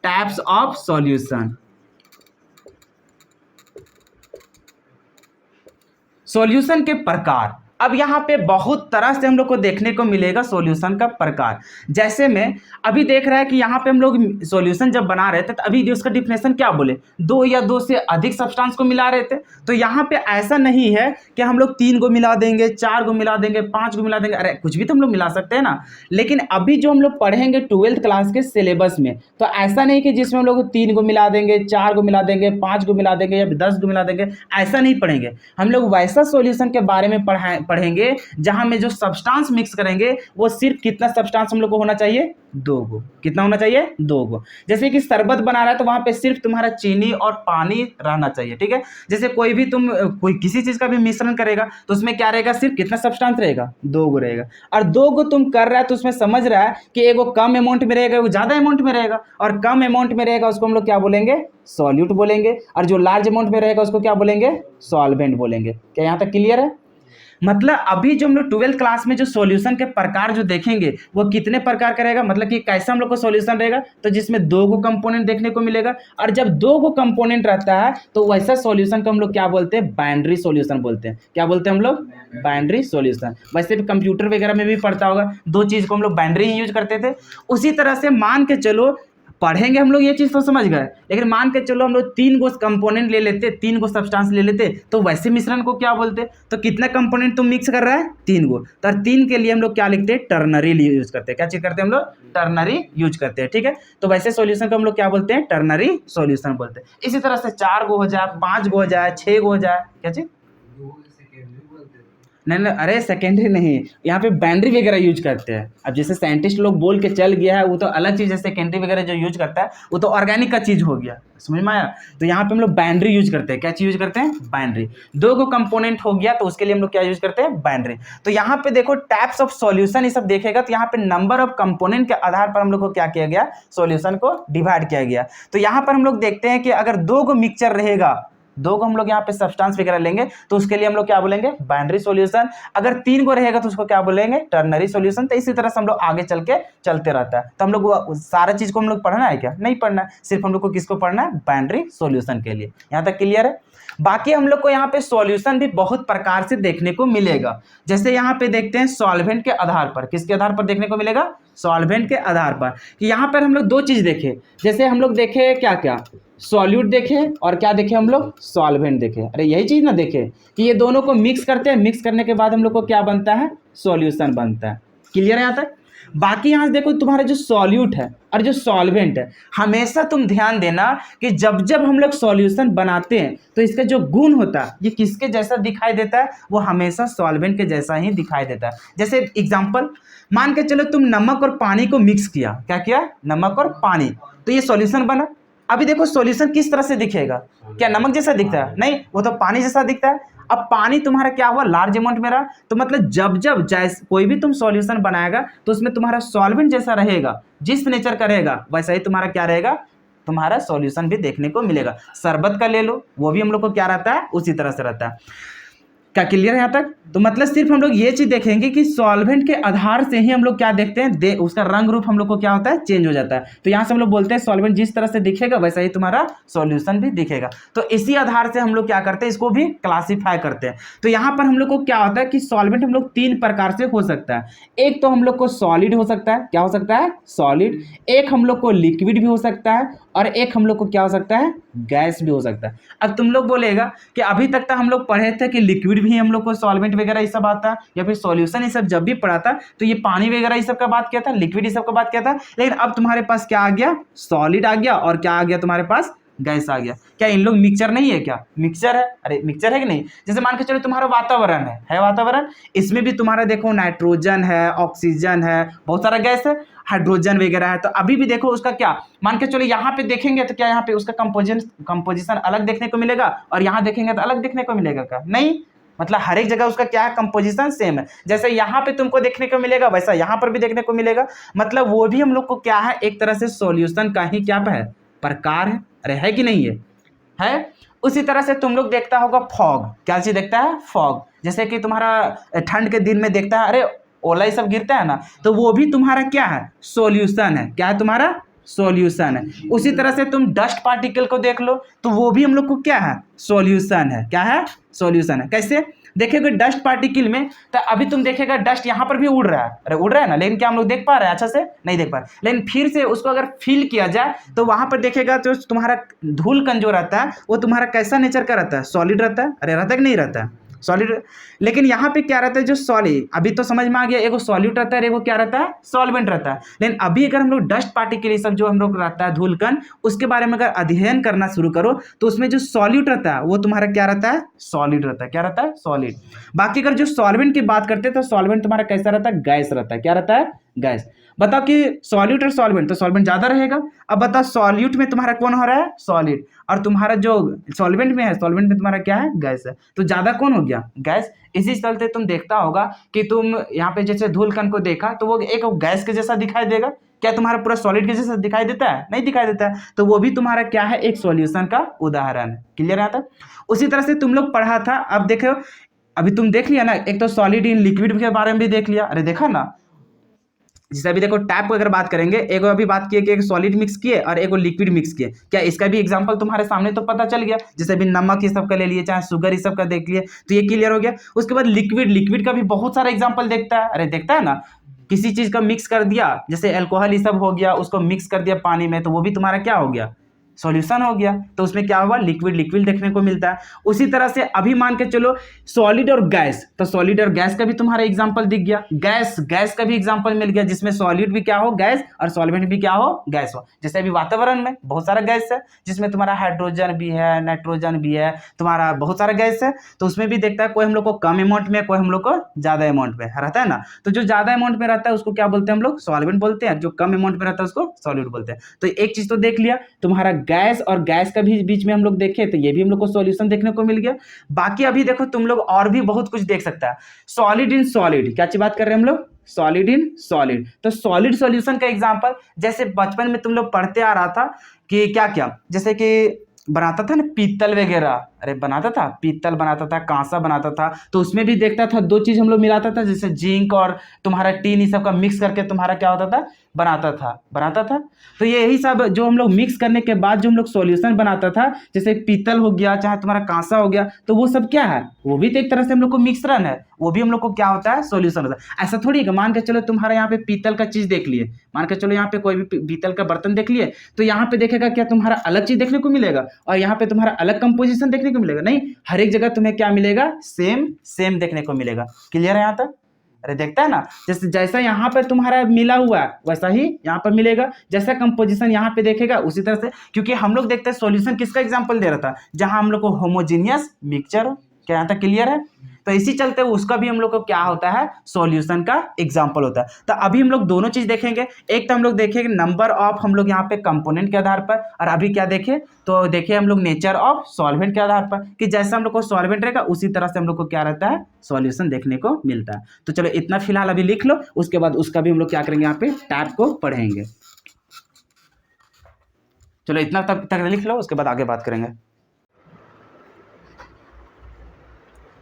टाइप्स ऑफ सॉल्यूशन। सॉल्यूशन के प्रकार, अब यहाँ पे बहुत तरह से हम लोग को देखने को मिलेगा सॉल्यूशन का प्रकार। जैसे में अभी देख रहा है कि यहाँ पे हम लोग सॉल्यूशन जब बना रहे थे तो अभी उसका डिफिनेशन क्या बोले, दो या दो से अधिक सब्सटेंस को मिला रहे थे। तो यहाँ पे ऐसा नहीं है कि हम लोग 3 को मिला देंगे, 4 को मिला देंगे, 5 को मिला देंगे, अरे कुछ भी तो हम लोग मिला सकते हैं ना। लेकिन अभी जो हम लोग पढ़ेंगे 12th क्लास के सिलेबस में, तो ऐसा नहीं कि जिसमें हम लोग 3 को मिला देंगे, 4 को मिला देंगे, 5 को मिला देंगे या 10 को मिला देंगे, ऐसा नहीं पढ़ेंगे। हम लोग वैसा सॉल्यूशन के बारे में पढ़ेंगे जहां में जो सब्सटेंस मिक्स करेंगे वो सिर्फ कितना सब्सटेंस हम लोग को होना चाहिए, 2 गो। कितना होना चाहिए, 2 गो। जैसे कि शरबत बना रहा है तो वहां पे सिर्फ तुम्हारा चीनी और पानी रहना चाहिए, ठीक है। जैसे कोई भी तुम कोई किसी चीज का भी मिश्रण करेगा तो उसमें क्या रहेगा, सिर्फ कितना सब्सटेंस रहेगा, 2 गो रहेगा। और 2 गो तुम कर रहा है तो उसमें समझ रहा है कि एगो कम अमाउंट में रहेगा, वो ज्यादा अमाउंट में रहेगा, और कम अमाउंट में रहेगा उसको हम लोग क्या बोलेंगे, सॉल्यूट बोलेंगे, और जो लार्ज अमाउंट में रहेगा उसको क्या बोलेंगे, सॉल्वेंट बोलेंगे। क्या यहाँ तक क्लियर है? मतलब अभी जो हम लोग 12th क्लास में जो सॉल्यूशन के प्रकार जो देखेंगे वो कितने प्रकार का रहेगा, मतलब कि कैसा हम लोग को सॉल्यूशन रहेगा, तो जिसमें 2 गो कंपोनेंट देखने को मिलेगा। और जब 2 गो कंपोनेंट रहता है तो वैसा सॉल्यूशन को हम लोग क्या बोलते हैं, बाइनरी सॉल्यूशन बोलते हैं। क्या बोलते हैं हम लोग, बाइनरी सॉल्यूशन। वैसे भी कंप्यूटर वगैरह में भी पढ़ता होगा, 2 चीज को हम लोग बाइनरी ही यूज करते थे। उसी तरह से मान के चलो पढ़ेंगे हम लोग, ये चीज़ तो समझ गए, लेकिन मान के चलो हम लोग 3 गो कंपोनेंट ले लेते, 3 गो सब्सटेंस ले लेते, तो वैसे मिश्रण को क्या बोलते, तो कितना कंपोनेंट तुम मिक्स कर रहा है, 3 गो। तो 3 के लिए हम लोग क्या लिखते हैं, टर्नरी यूज करते हैं। क्या चीज करते हैं हम लोग, टर्नरी यूज करते हैं, ठीक है। तो वैसे सॉल्यूशन को हम लोग क्या बोलते हैं, टर्नरी सॉल्यूशन बोलते हैं। इसी तरह से 4 गो हो जाए, 5 गो हो जाए, 6 गो हो जाए, क्या चीज, नहीं नहीं, अरे सेकेंडरी नहीं, यहाँ पे बाइनरी वगैरह यूज करते हैं। अब जैसे साइंटिस्ट लोग बोल के चल गया है वो तो अलग चीज़ है, सेकेंडरी वगैरह जो यूज करता है वो तो ऑर्गेनिक का चीज़ हो गया, समझ में आया। तो यहाँ पे हम लोग बाइनरी यूज करते हैं। क्या चीज़ यूज करते हैं, बाइनरी। 2 गो कंपोनेंट हो गया तो उसके लिए हम लोग क्या यूज करते हैं, बाइनरी। तो यहाँ पे देखो टाइप्स ऑफ सॉल्यूशन ये सब देखेगा तो यहाँ पे नंबर ऑफ कंपोनेंट के आधार पर हम लोग को क्या किया गया, सॉल्यूशन को डिवाइड किया गया। तो यहाँ पर हम लोग देखते हैं कि अगर 2 गो मिक्सचर रहेगा, 2 को हम लोग यहाँ पे सब्सटेंस वगैरह लेंगे तो उसके लिए हम लोग क्या बोलेंगे, बाइनरी सॉल्यूशन। अगर 3 को रहेगा तो उसको क्या बोलेंगे, टर्नरी सॉल्यूशन। तो इसी तरह से हम लोग आगे चल के चलते रहता है। तो हम लोग सारा चीज को हम लोग पढ़ना है क्या, नहीं पढ़ना है, सिर्फ हम लोग को किसको पढ़ना है, बाइनरी सॉल्यूशन के लिए। यहाँ तक क्लियर है। बाकी हम लोग को यहाँ पे सॉल्यूशन भी बहुत प्रकार से देखने को मिलेगा। जैसे यहाँ पे देखते हैं सॉल्वेंट के आधार पर, किसके आधार पर देखने को मिलेगा, सॉल्वेंट के आधार पर। कि यहाँ पर हम लोग 2 चीज देखे, जैसे हम लोग देखे क्या क्या, सॉल्यूट देखे और क्या देखे हम लोग, सॉल्वेंट देखे। अरे यही चीज ना देखे कि ये दोनों को मिक्स करते हैं, मिक्स करने के बाद हम लोग को क्या बनता है, सॉल्यूशन बनता है। क्लियर है यहाँ तक। बाकी यहाँ देखो तुम्हारा जो सॉल्यूट है और जो सॉल्वेंट है, हमेशा तुम ध्यान देना कि जब जब हम लोग सॉल्यूशन बनाते हैं तो इसका जो गुण होता है ये किसके जैसा दिखाई देता है, वो हमेशा सॉल्वेंट के जैसा ही दिखाई देता है। जैसे एग्जांपल मान के चलो तुम नमक और पानी को मिक्स किया, क्या किया, नमक और पानी, तो ये सॉल्यूशन बना। अभी देखो सॉल्यूशन किस तरह से दिखेगा, क्या नमक जैसा दिखता है, नहीं, वो तो पानी जैसा दिखता है। अब पानी तुम्हारा क्या हुआ, लार्ज अमाउंट में रहा, तो मतलब जब जब जैसे कोई भी तुम सॉल्यूशन बनाएगा तो उसमें तुम्हारा सॉल्वेंट जैसा रहेगा, जिस नेचर का रहेगा वैसा ही तुम्हारा क्या रहेगा, तुम्हारा सॉल्यूशन भी देखने को मिलेगा। शरबत का ले लो, वो भी हम लोग को क्या रहता है, उसी तरह से रहता है। क्या क्लियर है यहाँ तक। तो मतलब सिर्फ हम लोग ये चीज देखेंगे कि सॉल्वेंट के आधार से ही हम लोग क्या देखते हैं, उसका रंग रूप हम लोग को क्या होता है, चेंज हो जाता है। तो यहाँ से हम लोग बोलते हैं सॉल्वेंट जिस तरह से दिखेगा वैसा ही तुम्हारा सॉल्यूशन भी दिखेगा। तो इसी आधार से हम लोग क्या करते हैं, इसको भी क्लासीफाई करते हैं। तो यहाँ पर हम लोग को क्या होता है कि सॉल्वेंट हम लोग 3 प्रकार से हो सकता है। एक तो हम लोग को सॉलिड हो सकता है, क्या हो सकता है, सॉलिड। एक हम लोग को लिक्विड भी हो सकता है, और एक हम लोग को क्या हो सकता है, गैस भी हो सकता है। अब तुम लोग बोलेगा कि अभी तक तो हम लोग पढ़े थे कि लिक्विड भी हम लोग को सॉल्वेंट वगैरह ये सब आता है, या फिर सॉल्यूशन ये सब जब भी पढ़ा था तो ये पानी वगैरह ये सब का बात किया था, लिक्विड ये सब का बात किया था। लेकिन अब तुम्हारे पास क्या आ गया, सॉलिड आ गया, और क्या आ गया तुम्हारे पास, गैस आ गया। क्या इन लोग मिक्सचर नहीं है, क्या मिक्सचर है, अरे मिक्सचर है कि नहीं। जैसे मान के चलो तुम्हारा वातावरण है वातावरण, इसमें भी तुम्हारा देखो नाइट्रोजन है, ऑक्सीजन है, बहुत सारा गैस है, हाइड्रोजन वगैरह है। तो अभी भी देखो उसका क्या, मान के चलो यहाँ पे देखेंगे तो क्या यहाँ पे उसका कंपोजिशन अलग देखने को मिलेगा, और यहाँ देखेंगे तो अलग देखने को मिलेगा, क्या नहीं, मतलब हर एक जगह उसका क्या है, कंपोजिशन सेम है। जैसे यहाँ पे तुमको देखने को मिलेगा वैसा यहाँ पर भी देखने को मिलेगा। मतलब वो भी हम लोग को क्या है, एक तरह से सॉल्यूशन का ही क्या है, प्रकार है। अरे है कि नहीं है। उसी तरह से तुम लोग देखता होगा फॉग, क्या चीज देखता है, फॉग। जैसे कि तुम्हारा ठंड के दिन में देखता है, अरे ओला ये सब गिरता है ना, तो वो भी तुम्हारा क्या है, सॉल्यूशन है। क्या है तुम्हारा, सॉल्यूशन है। उसी तरह से तुम डस्ट पार्टिकल को देख लो तो वो भी हम लोग को क्या है, सॉल्यूशन है। क्या है, सॉल्यूशन है। कैसे, देखोगे डस्ट पार्टिकल में, तो अभी तुम देखेगा डस्ट यहाँ पर भी उड़ रहा है, अरे उड़ रहा है ना, लेकिन क्या हम लोग देख पा रहे हैं अच्छा से? नहीं देख पा रहे। लेकिन फिर से उसको अगर फील किया जाए तो वहां पर देखेगा तो तुम्हारा धूल कण जो रहता है वो तुम्हारा कैसा नेचर का रहता है? सॉलिड रहता है। अरे रहता है कि नहीं रहता है? सॉलिड। लेकिन यहाँ पे क्या रहता है, जो सॉलिड, अभी तो समझ में आ गया, एगो सॉल्यूट रहता है, एगो क्या रहता है? सॉल्वेंट रहता है। लेकिन अभी अगर हम लोग डस्ट पार्टिकल ये सब जो हम लोग रहता है धूलकण, उसके बारे में अगर अध्ययन करना शुरू करो तो उसमें जो सॉल्यूट रहता है वो तुम्हारा क्या रहता है? सॉलिड रहता है। क्या रहता है? सॉलिड। बाकी अगर जो सॉल्वेंट की बात करते हैं तो सॉल्वेंट तुम्हारा कैसा रहता है? गैस रहता है। क्या रहता है? गैस। बताओ कि सॉल्यूट और सॉल्वेंट, तो सॉल्वेंट ज्यादा रहेगा। अब बताओ सॉल्यूट में तुम्हारा कौन हो रहा है? सॉलिड। और तुम्हारा जो सॉल्वेंट में है, सॉल्वेंट में तुम्हारा क्या है? गैस है। तो ज्यादा कौन हो गया? गैस। इसी चलते तुम देखता होगा कि तुम यहाँ पे जैसे धूलकण को देखा तो वो एक गैस के जैसा दिखाई देगा। क्या तुम्हारा पूरा सॉलिड के जैसा दिखाई देता है? नहीं दिखाई देता है। तो वो भी तुम्हारा क्या है? एक सॉल्यूशन का उदाहरण है। क्लियर है? उसी तरह से तुम लोग पढ़ा था। अब देखो, अभी तुम देख लिया ना, एक तो सॉलिड इन लिक्विड के बारे में भी देख लिया। अरे देखा ना, जैसे अभी देखो टैप को अगर बात करेंगे, एगो अभी बात किए कि एक सॉलिड मिक्स किए और एगो लिक्विड मिक्स किए, क्या इसका भी एग्जांपल तुम्हारे सामने तो पता चल गया। जैसे अभी नमक ये सब का ले लिए, चाहे शुगर ये सब का देख लिए, तो ये क्लियर हो गया। उसके बाद लिक्विड, लिक्विड का भी बहुत सारा एग्जाम्पल देखता है। अरे देखता है ना, किसी चीज का मिक्स कर दिया, जैसे अल्कोहल ये सब हो गया, उसको मिक्स कर दिया पानी में, तो वो भी तुम्हारा क्या हो गया? सॉल्यूशन हो गया। तो उसमें क्या हुआ? लिक्विड, लिक्विड देखने को मिलता है। उसी तरह से अभी मान के चलो सॉलिड और गैस, तो सॉलिड और गैस का भी तुम्हारा एग्जांपल दिख गया। गैस, गैस का भी एग्जांपल मिल गया, जिसमें सॉलिड भी क्या हो? गैस, और सॉल्वेंट भी क्या हो? गैस हो। जैसे अभी वातावरण में बहुत सारा गैस है, जिसमें तुम्हारा हाइड्रोजन भी है, नाइट्रोजन भी है, तुम्हारा बहुत सारा गैस है। तो उसमें भी देखता है कोई हम लोग को कम अमाउंट में, कोई हम लोग को ज्यादा अमाउंट में रहता है ना। तो जो ज्यादा अमाउंट में रहता है उसको क्या बोलते हैं हम लोग? सॉल्वेंट बोलते हैं। जो कम अमाउंट में रहता है उसको सॉल्यूट बोलते हैं। तो एक चीज तो देख लिया, तुम्हारा गैस और गैस का भी बीच में हम लोग देखे तो ये भी हम लोग को सॉल्यूशन देखने को मिल गया। बाकी अभी देखो तुम लोग और भी बहुत कुछ देख सकता है। सॉलिड इन सॉलिड, क्या चीज बात कर रहे हैं हम लोग? Solid in solid. तो सॉलिड सॉल्यूशन का एग्जांपल, जैसे बचपन में तुम लोग पढ़ते आ रहा था कि क्या क्या, जैसे कि बनाता था ना पीतल वगैरह, अरे बनाता था, पीतल बनाता था, कांसा बनाता था, तो उसमें भी देखता था दो चीज हम लोग मिलाता था, जैसे जिंक और तुम्हारा टीन, ये सब का मिक्स करके तुम्हारा क्या होता था? बनाता था। तो ये यही सब जो हम लोग मिक्स करने के बाद जो हम लोग सॉल्यूशन बनाता था, जैसे पीतल हो गया, चाहे तुम्हारा कांसा हो गया, तो वो सब क्या है? वो भी तो एक तरह से हम लोग को मिश्रण है, वो भी हम लोग को क्या होता है? सॉल्यूशन होता है। ऐसा थोड़ी है, मान के चलो तुम्हारा यहाँ पे पीतल का चीज देख लिए, मान के चलो यहाँ पे कोई भी पीतल का बर्तन देख लिए, तो यहाँ पे देखेगा क्या तुम्हारा अलग चीज देखने को मिलेगा, और यहाँ पे तुम्हारा अलग कंपोजिशन देखने को मिलेगा? नहीं, हर एक जगह तुम्हें क्या मिलेगा? सेम सेम देखने को मिलेगा। क्लियर है यहाँ तक? अरे देखता है ना, जैसे जैसा यहाँ पर तुम्हारा मिला हुआ है वैसा ही यहाँ पर मिलेगा, जैसा कंपोजिशन यहाँ पे देखेगा उसी तरह से। क्योंकि हम लोग देखते हैं सॉल्यूशन किसका एग्जांपल दे रहा था? जहां हम लोग को होमोजीनियस मिक्सचर, क्या यहाँ तक क्लियर है? तो इसी चलते उसका भी हम लोग को क्या होता है? सॉल्यूशन का एग्जांपल होता है। तो अभी हम लोग दोनों चीज देखेंगे। एक तो हम लोग देखेंगे नंबर ऑफ हम लोग यहाँ पे कंपोनेंट के आधार पर, और अभी क्या देखें तो देखिए हम लोग नेचर ऑफ सॉल्वेंट के आधार पर, कि जैसा हम लोग को सॉल्वेंट रहेगा उसी तरह से हम लोग को क्या रहता है? सॉल्यूशन देखने को मिलता है। तो चलो इतना फिलहाल अभी लिख लो, उसके बाद उसका भी हम लोग क्या करेंगे? यहाँ पे टैप को पढ़ेंगे। चलो इतना तक लिख लो, उसके बाद आगे बात करेंगे।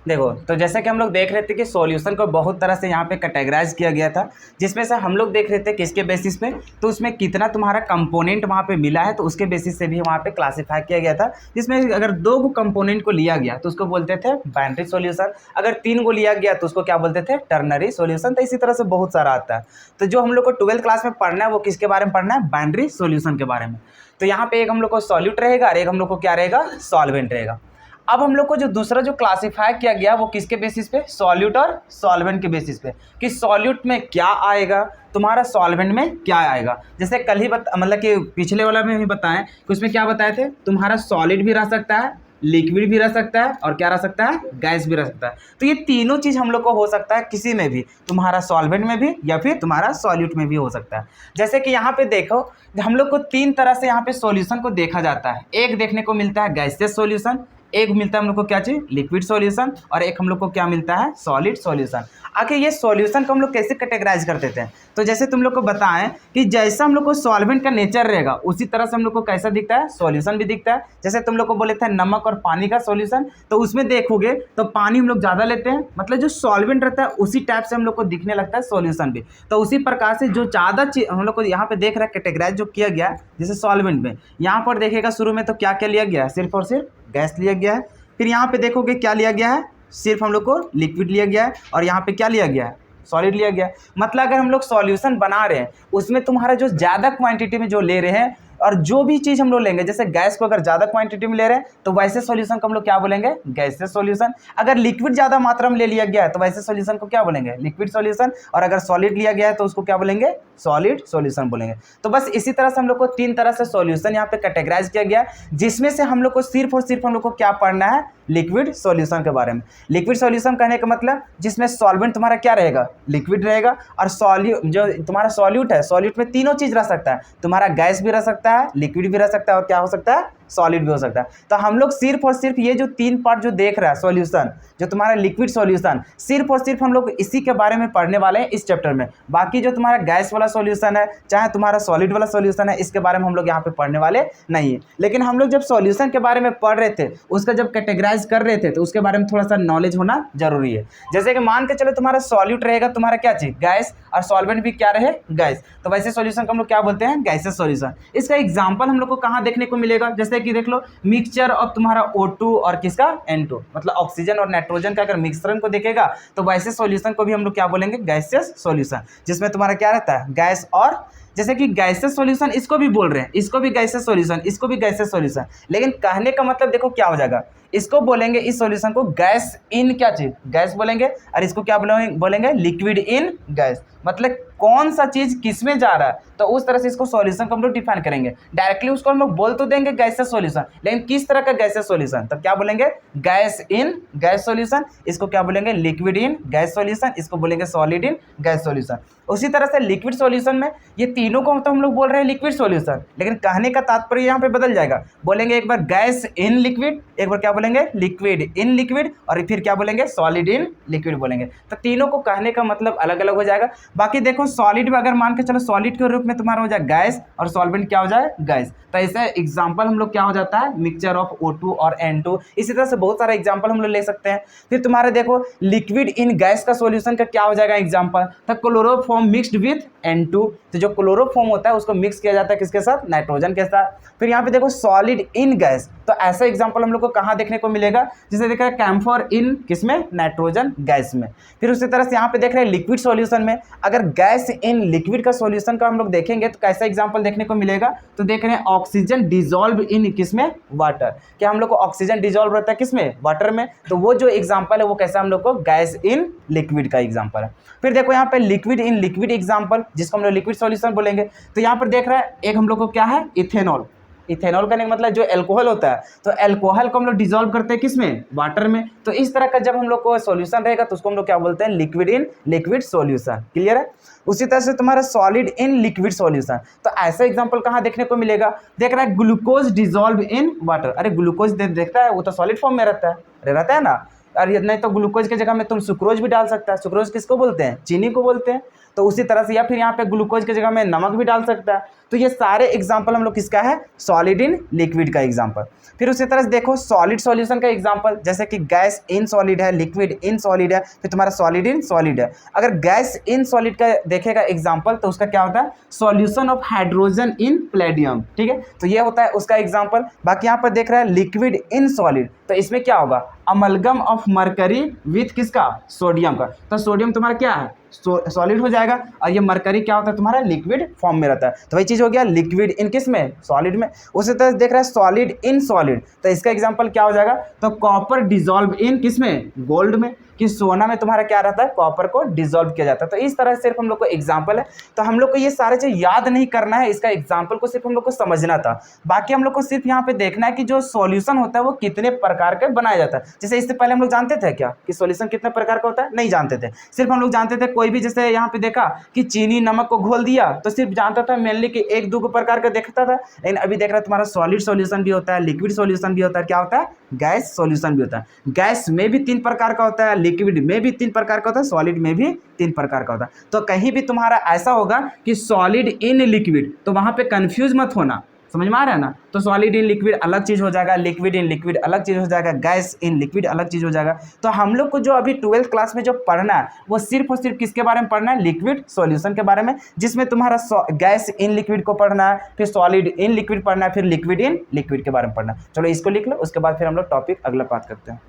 देखो, तो जैसा कि हम लोग देख रहे थे कि सॉल्यूशन को बहुत तरह से यहाँ पे कैटेगराइज किया गया था, जिसमें से हम लोग देख रहे थे किसके बेसिस पे? तो उसमें कितना तुम्हारा कंपोनेंट वहाँ पे मिला है, तो उसके बेसिस से भी वहाँ पे क्लासीफाई किया गया था। जिसमें अगर 2 कंपोनेंट को लिया गया तो उसको बोलते थे बाइनरी सॉल्यूशन, अगर 3 को लिया गया तो उसको क्या बोलते थे? Ternary solution. तो इसी तरह से बहुत सारा आता है। तो जो हम लोग को 12th क्लास में पढ़ना है वो किसके बारे में पढ़ना है? बाइनरी सॉल्यूशन के बारे में। तो यहाँ पे एक हम लोग को सॉल्यूट रहेगा और एक हम लोग को क्या रहेगा? सॉल्वेंट रहेगा। अब हम लोग को जो दूसरा जो क्लासिफाई किया गया वो किसके बेसिस पे? सॉल्यूट और सॉल्वेंट के बेसिस पे, कि सॉल्यूट में क्या आएगा, तुम्हारा सॉल्वेंट में क्या आएगा। जैसे कल ही मतलब कि पिछले वाला में भी बताएं कि उसमें क्या बताए थे? तुम्हारा सॉलिड भी रह सकता है, लिक्विड भी रह सकता है, और क्या रह सकता है? गैस भी रह सकता है। तो ये तीनों चीज हम लोग को हो सकता है किसी में भी, तुम्हारा सॉल्वेंट में भी या फिर तुम्हारा सॉल्यूट में भी हो सकता है। जैसे कि यहाँ पे देखो, हम लोग को 3 तरह से यहाँ पे सॉल्यूशन को देखा जाता है। एक देखने को मिलता है गैसियस सॉल्यूशन, एक मिलता है हम लोग को क्या चीज? लिक्विड सॉल्यूशन, और एक हम लोग को क्या मिलता है? Solid solution. आखिर ये सॉल्यूशन को हम लोग कैसे कैटेगराइज करते थे? तो जैसे तुम लोग को बताएं कि जैसा हम लोग को सॉल्वेंट का नेचर रहेगा उसी तरह से हम लोग को कैसा दिखता है? सॉल्यूशन भी दिखता है। जैसे तुम लोग को बोले थे नमक और पानी का सॉल्यूशन, तो उसमें देखोगे तो पानी हम लोग ज़्यादा लेते हैं, मतलब जो सॉल्वेंट रहता है उसी टाइप से हम लोग को दिखने लगता है सॉल्यूशन भी। तो उसी प्रकार से जो ज़्यादा हम लोग को यहाँ पे देख रहा है कैटेगराइज जो किया गया है, जैसे सॉल्वेंट में यहाँ पर देखेगा शुरू में तो क्या क्या लिया गया है? सिर्फ और सिर्फ गैस लिया गया है। फिर यहाँ पे देखोगे क्या लिया गया है? सिर्फ हम लोग को लिक्विड लिया गया है और यहाँ पे क्या लिया गया है, सॉलिड लिया गया है। मतलब अगर हम लोग सॉल्यूशन बना रहे हैं उसमें तुम्हारा जो ज़्यादा क्वांटिटी में जो ले रहे हैं और जो भी चीज़ हम लोग लेंगे, जैसे गैस को अगर ज़्यादा क्वांटिटी में ले रहे हैं तो वैसे सॉल्यूशन को हम लोग क्या बोलेंगे, गैसेस सॉल्यूशन। अगर लिक्विड ज़्यादा मात्रा में ले लिया गया है तो वैसे सॉल्यूशन को क्या बोलेंगे, लिक्विड सॉल्यूशन। और अगर सॉलिड लिया गया है तो उसको क्या बोलेंगे, सॉलिड सॉल्यूशन बोलेंगे। तो बस इसी तरह से हम लोग को 3 तरह से सॉल्यूशन यहाँ पे कैटेगराइज किया गया है, जिसमें से हम लोग को सिर्फ और सिर्फ हम लोग को क्या पढ़ना है, लिक्विड सॉल्यूशन के बारे में। लिक्विड सॉल्यूशन कहने का मतलब जिसमें सॉल्वेंट तुम्हारा क्या रहेगा, लिक्विड रहेगा, और जो तुम्हारा सॉल्यूट है, सॉल्यूट में तीनों चीज रह सकता है, तुम्हारा गैस भी रह सकता है, लिक्विड भी रह सकता है और क्या हो सकता है, सॉलिड भी हो सकता है। तो हम लोग सिर्फ और सिर्फ ये जो 3 पार्ट जो देख रहा है सॉल्यूशन, जो तुम्हारा लिक्विड सॉल्यूशन, सिर्फ और सिर्फ हम लोग इसी के बारे में पढ़ने वाले हैं इस चैप्टर में। बाकी जो तुम्हारा गैस वाला सॉल्यूशन है, चाहे तुम्हारा सॉलिड वाला सॉल्यूशन है, इसके बारे में हम लोग यहाँ पे पढ़ने वाले नहीं है। लेकिन हम लोग जब सॉल्यूशन के बारे में पढ़ रहे थे, उसका जब कैटेगराइज कर रहे थे, तो उसके बारे में थोड़ा सा नॉलेज होना जरूरी है। जैसे कि मान के चलो तुम्हारा सॉल्यूट रहेगा, तुम्हारा क्या चीज, गैस, और सॉल्वेंट भी क्या रहे, गैस, तो वैसे सॉल्यूशन को हम लोग क्या बोलते हैं, गैसेस सॉल्यूशन। इसका एग्जांपल हम लोग को कहाँ देखने को मिलेगा, जैसे कि देख लो मिक्सचर ऑफ तुम्हारा O2 और किसका N2, मतलब ऑक्सीजन और नाइट्रोजन का अगर मिश्रण को देखेगा तो वैसे सॉल्यूशन को भी हम लोग क्या बोलेंगे, गैसेस सॉल्यूशन, जिसमें तुम्हारा क्या रहता है, गैस। और जैसे कि गैसेस सॉल्यूशन इसको भी बोल रहे हैं, इसको भी गैसेस सॉल्यूशन, इसको भी गैसेस सॉल्यूशन, लेकिन कहने का मतलब देखो क्या हो जाएगा, इसको बोलेंगे, इस सॉल्यूशन को गैस इन क्या चीज, गैस बोलेंगे, और इसको क्या बोलेंगे, लिक्विड इन गैस। मतलब कौन सा चीज किसमें जा रहा है, तो उस तरह से इसको सॉल्यूशन को हम लोग डिफाइन करेंगे। डायरेक्टली उसको हम लोग बोल तो देंगे गैसेस सॉल्यूशन, लेकिन किस तरह का गैसेस सॉल्यूशन, तो क्या बोलेंगे, गैस इन गैस सॉल्यूशन। इसको क्या बोलेंगे, लिक्विड इन गैस सॉल्यूशन, इसको बोलेंगे सॉलिड इन गैस सॉल्यूशन। उसी तरह से लिक्विड सॉल्यूशन में ये तीनों को तो हम लोग बोल रहे हैं लिक्विड सॉल्यूशन, लेकिन कहने का तात्पर्य यहाँ पे बदल जाएगा, बोलेंगे एक बार गैस इन लिक्विड, एक बार क्या बोलेंगे, लिक्विड इन लिक्विड, और फिर क्या बोलेंगे, सॉलिड इन लिक्विड बोलेंगे। तो तीनों को कहने का मतलब अलग अलग हो जाएगा। बाकी देखो सॉलिड में अगर मान के चलो सॉलिड के रूप में तुम्हारा हो जाए गैस, और सॉल्वेंट क्या हो जाए, गैस, तो ऐसे एग्जांपल हम लोग क्या हो जाता है, मिक्सचर ऑफ O2 और N2। इसी तरह से बहुत सारे एग्जांपल हम लोग ले सकते हैं। फिर तुम्हारे देखो लिक्विड इन गैस का सॉल्यूशन का क्या हो जाएगा एग्जांपल, तो क्लोरोफॉर्म मिक्स्ड विथ N2, तो जो क्लोरोफॉर्म होता है उसको मिक्स किया जाता है किसके साथ, नाइट्रोजन के साथ। फिर यहाँ पे देखो सॉलिड इन गैस, तो ऐसा एग्जांपल हम लोग को कहाँ देखने को मिलेगा, जैसे देख रहे हैं कैम्फर इन किसमें, नाइट्रोजन गैस में। फिर उसी तरह से यहाँ पे देख रहे हैं लिक्विड सॉल्यूशन में, अगर गैस इन लिक्विड का सॉल्यूशन का हम लोग देखेंगे तो कैसा एग्जांपल देखने को मिलेगा, तो देख रहे हैं ऑक्सीजन डिसॉल्व इन किसमें, वाटर। क्या हम लोग को ऑक्सीजन डिसॉल्व रहता है किसमें, वाटर में, तो वो जो एग्जांपल है वो कैसा हम लोग को गैस इन लिक्विड का एग्जांपल है। फिर देखो यहाँ पे लिक्विड इन लिक्विड एग्जांपल, जिसको हम लोग लिक्विड सॉल्यूशन बोलेंगे, तो यहाँ पर देख रहे हैं एक हम लोग को क्या है, इथेनॉल। इथेनॉल करने का मतलब जो अल्कोहल होता है, तो अल्कोहल को हम लोग डिसॉल्व करते हैं किसमें, वाटर में। तो इस तरह का जब हम लोग को सॉल्यूशन रहेगा तो उसको हम लोग क्या बोलते हैं, liquid in liquid solution. Clear है। उसी तरह से तुम्हारा सॉलिड इन लिक्विड सॉल्यूशन, तो ऐसा एग्जांपल कहाँ देखने को मिलेगा, देख रहा है ग्लूकोज डिसॉल्व इन वाटर। अरे ग्लूकोज देखता है वो तो सॉलिड फॉर्म में रहता है ना, अरे नहीं तो ग्लूकोज की जगह में तुम सुक्रोज भी डाल सकता है। सुक्रोज किसको बोलते हैं, चीनी को बोलते हैं। तो उसी तरह से, या फिर यहाँ पे ग्लूकोज की जगह में नमक भी डाल सकता है। तो ये सारे एग्जांपल हम लोग किसका है, सॉलिड इन लिक्विड का एग्जांपल। फिर उसी तरह से देखो सॉलिड सॉल्यूशन का एग्जांपल, जैसे कि गैस इन सॉलिड है, लिक्विड इन सॉलिड है, फिर तुम्हारा सॉलिड इन सॉलिड है। अगर गैस इन सॉलिड का देखेगा एग्जांपल तो उसका क्या होता है, solution of hydrogen in Palladium. ठीक है, तो ये होता है उसका एग्जांपल। बाकी यहाँ पर देख रहा है लिक्विड इन सॉलिड, तो इसमें क्या होगा, अमलगम ऑफ मरकरी विथ किसका, सोडियम का। तो सोडियम तुम्हारा क्या है, सॉलिड हो जाएगा, और ये मरकरी क्या होता है तुम्हारा, लिक्विड फॉर्म में रहता है। तो वही चीज हो गया लिक्विड इन किस में, सॉलिड में। उसी तरह देख रहा है सॉलिड इन सॉलिड, तो इसका एग्जांपल क्या हो जाएगा, तो कॉपर डिसॉल्व इन किस में, गोल्ड में, कि सोना में तुम्हारा क्या रहता है, कॉपर को डिसॉल्व किया जाता है। तो इस तरह से सिर्फ हम लोग को एग्जांपल है, तो हम लोग को ये सारे चीज याद नहीं करना है, इसका एग्जांपल को सिर्फ हम लोग को समझना था। बाकी हम लोग को सिर्फ यहाँ पे देखना है कि जो सॉल्यूशन होता है वो कितने प्रकार का बनाया जाता है। जैसे इससे पहले हम लोग जानते थे क्या कि सॉल्यूशन कितने प्रकार का होता है, नहीं जानते थे। सिर्फ हम लोग जानते थे कोई भी, जैसे यहाँ पे देखा कि चीनी नमक को घोल दिया, तो सिर्फ जानता था मेनली कि 1-2 प्रकार का देखता था। लेकिन अभी देख रहा है तुम्हारा सॉलिड सॉल्यूशन भी होता है, लिक्विड सॉल्यूशन भी होता है, क्या होता है, गैस सॉल्यूशन भी होता है। गैस में भी 3 प्रकार का होता है, लिक्विड में भी 3 प्रकार का होता है, सॉलिड में भी 3 प्रकार का होता है। तो कहीं भी तुम्हारा ऐसा होगा कि सॉलिड इन लिक्विड, तो वहां पे कंफ्यूज मत होना, समझ में आ रहा है ना। तो सॉलिड इन लिक्विड अलग चीज हो जाएगा, लिक्विड इन लिक्विड अलग चीज हो जाएगा, गैस इन लिक्विड अलग चीज हो जाएगा। तो हम लोग को जो अभी 12th क्लास में जो पढ़ना है वो सिर्फ और सिर्फ किसके बारे में पढ़ना है, लिक्विड सॉल्यूशन के बारे में, जिसमें तुम्हारा गैस इन लिक्विड को पढ़ना है, फिर सॉलिड इन लिक्विड पढ़ना है, फिर लिक्विड इन लिक्विड के बारे में पढ़ना है। चलो इसको लिख लो, उसके बाद फिर हम लोग टॉपिक अगला बात करते हैं।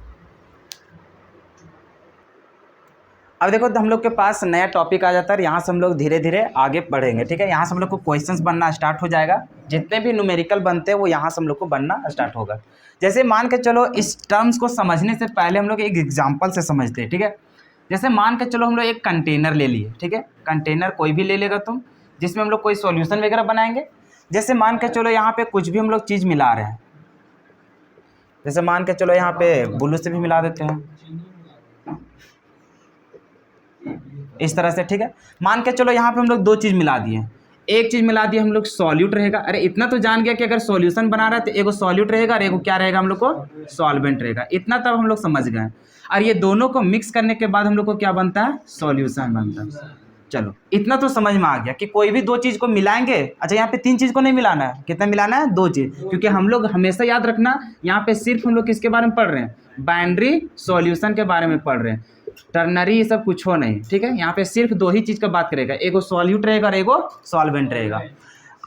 अब देखो तो हम लोग के पास नया टॉपिक आ जाता है, यहाँ से हम लोग धीरे धीरे आगे बढ़ेंगे, ठीक है। यहाँ से हम लोग को क्वेश्चंस बनना स्टार्ट हो जाएगा, जितने भी न्यूमेरिकल बनते हैं वो यहाँ से हम लोग को बनना स्टार्ट होगा। जैसे मान के चलो इस टर्म्स को समझने से पहले हम लोग एक एग्जाम्पल से समझते हैं, ठीक है। जैसे मान के चलो हम लोग एक कंटेनर ले लिए, ठीक है। कंटेनर कोई भी ले लेगा तुम, जिसमें हम लोग कोई सॉल्यूशन वगैरह बनाएंगे। जैसे मान के चलो यहाँ पे कुछ भी हम लोग चीज़ मिला रहे हैं, जैसे मान के चलो यहाँ पे ब्लू से भी मिला देते हैं इस तरह से, ठीक है। मान के चलो यहाँ पे हम लोग दो चीज़ मिला दिए, एक चीज़ मिला दिए हम लोग सॉल्यूट रहेगा। अरे इतना तो जान गया कि अगर सॉल्यूशन बना रहा है तो एगो सॉल्यूट रहेगा और एगो क्या रहेगा हम लोग को सॉल्वेंट रहेगा, इतना तब हम लोग समझ गए। और ये दोनों को मिक्स करने के बाद हम लोग को क्या बनता है, सॉल्यूशन बनता है। चलो इतना तो समझ में आ गया कि कोई भी दो चीज़ को मिलाएंगे। अच्छा यहाँ पे तीन चीज़ को नहीं मिलाना है, कितना मिलाना है, दो चीज़, क्योंकि हम लोग हमेशा याद रखना यहाँ पे सिर्फ हम लोग किसके बारे में पढ़ रहे हैं, बाइनरी सॉल्यूशन के बारे में पढ़ रहे हैं, टर्नरी ये सब कुछ हो नहीं, ठीक है। यहाँ पे सिर्फ दो ही चीज़ का बात करेगा, एगो सॉल्यूट रहेगा और एगो सॉल्वेंट रहेगा।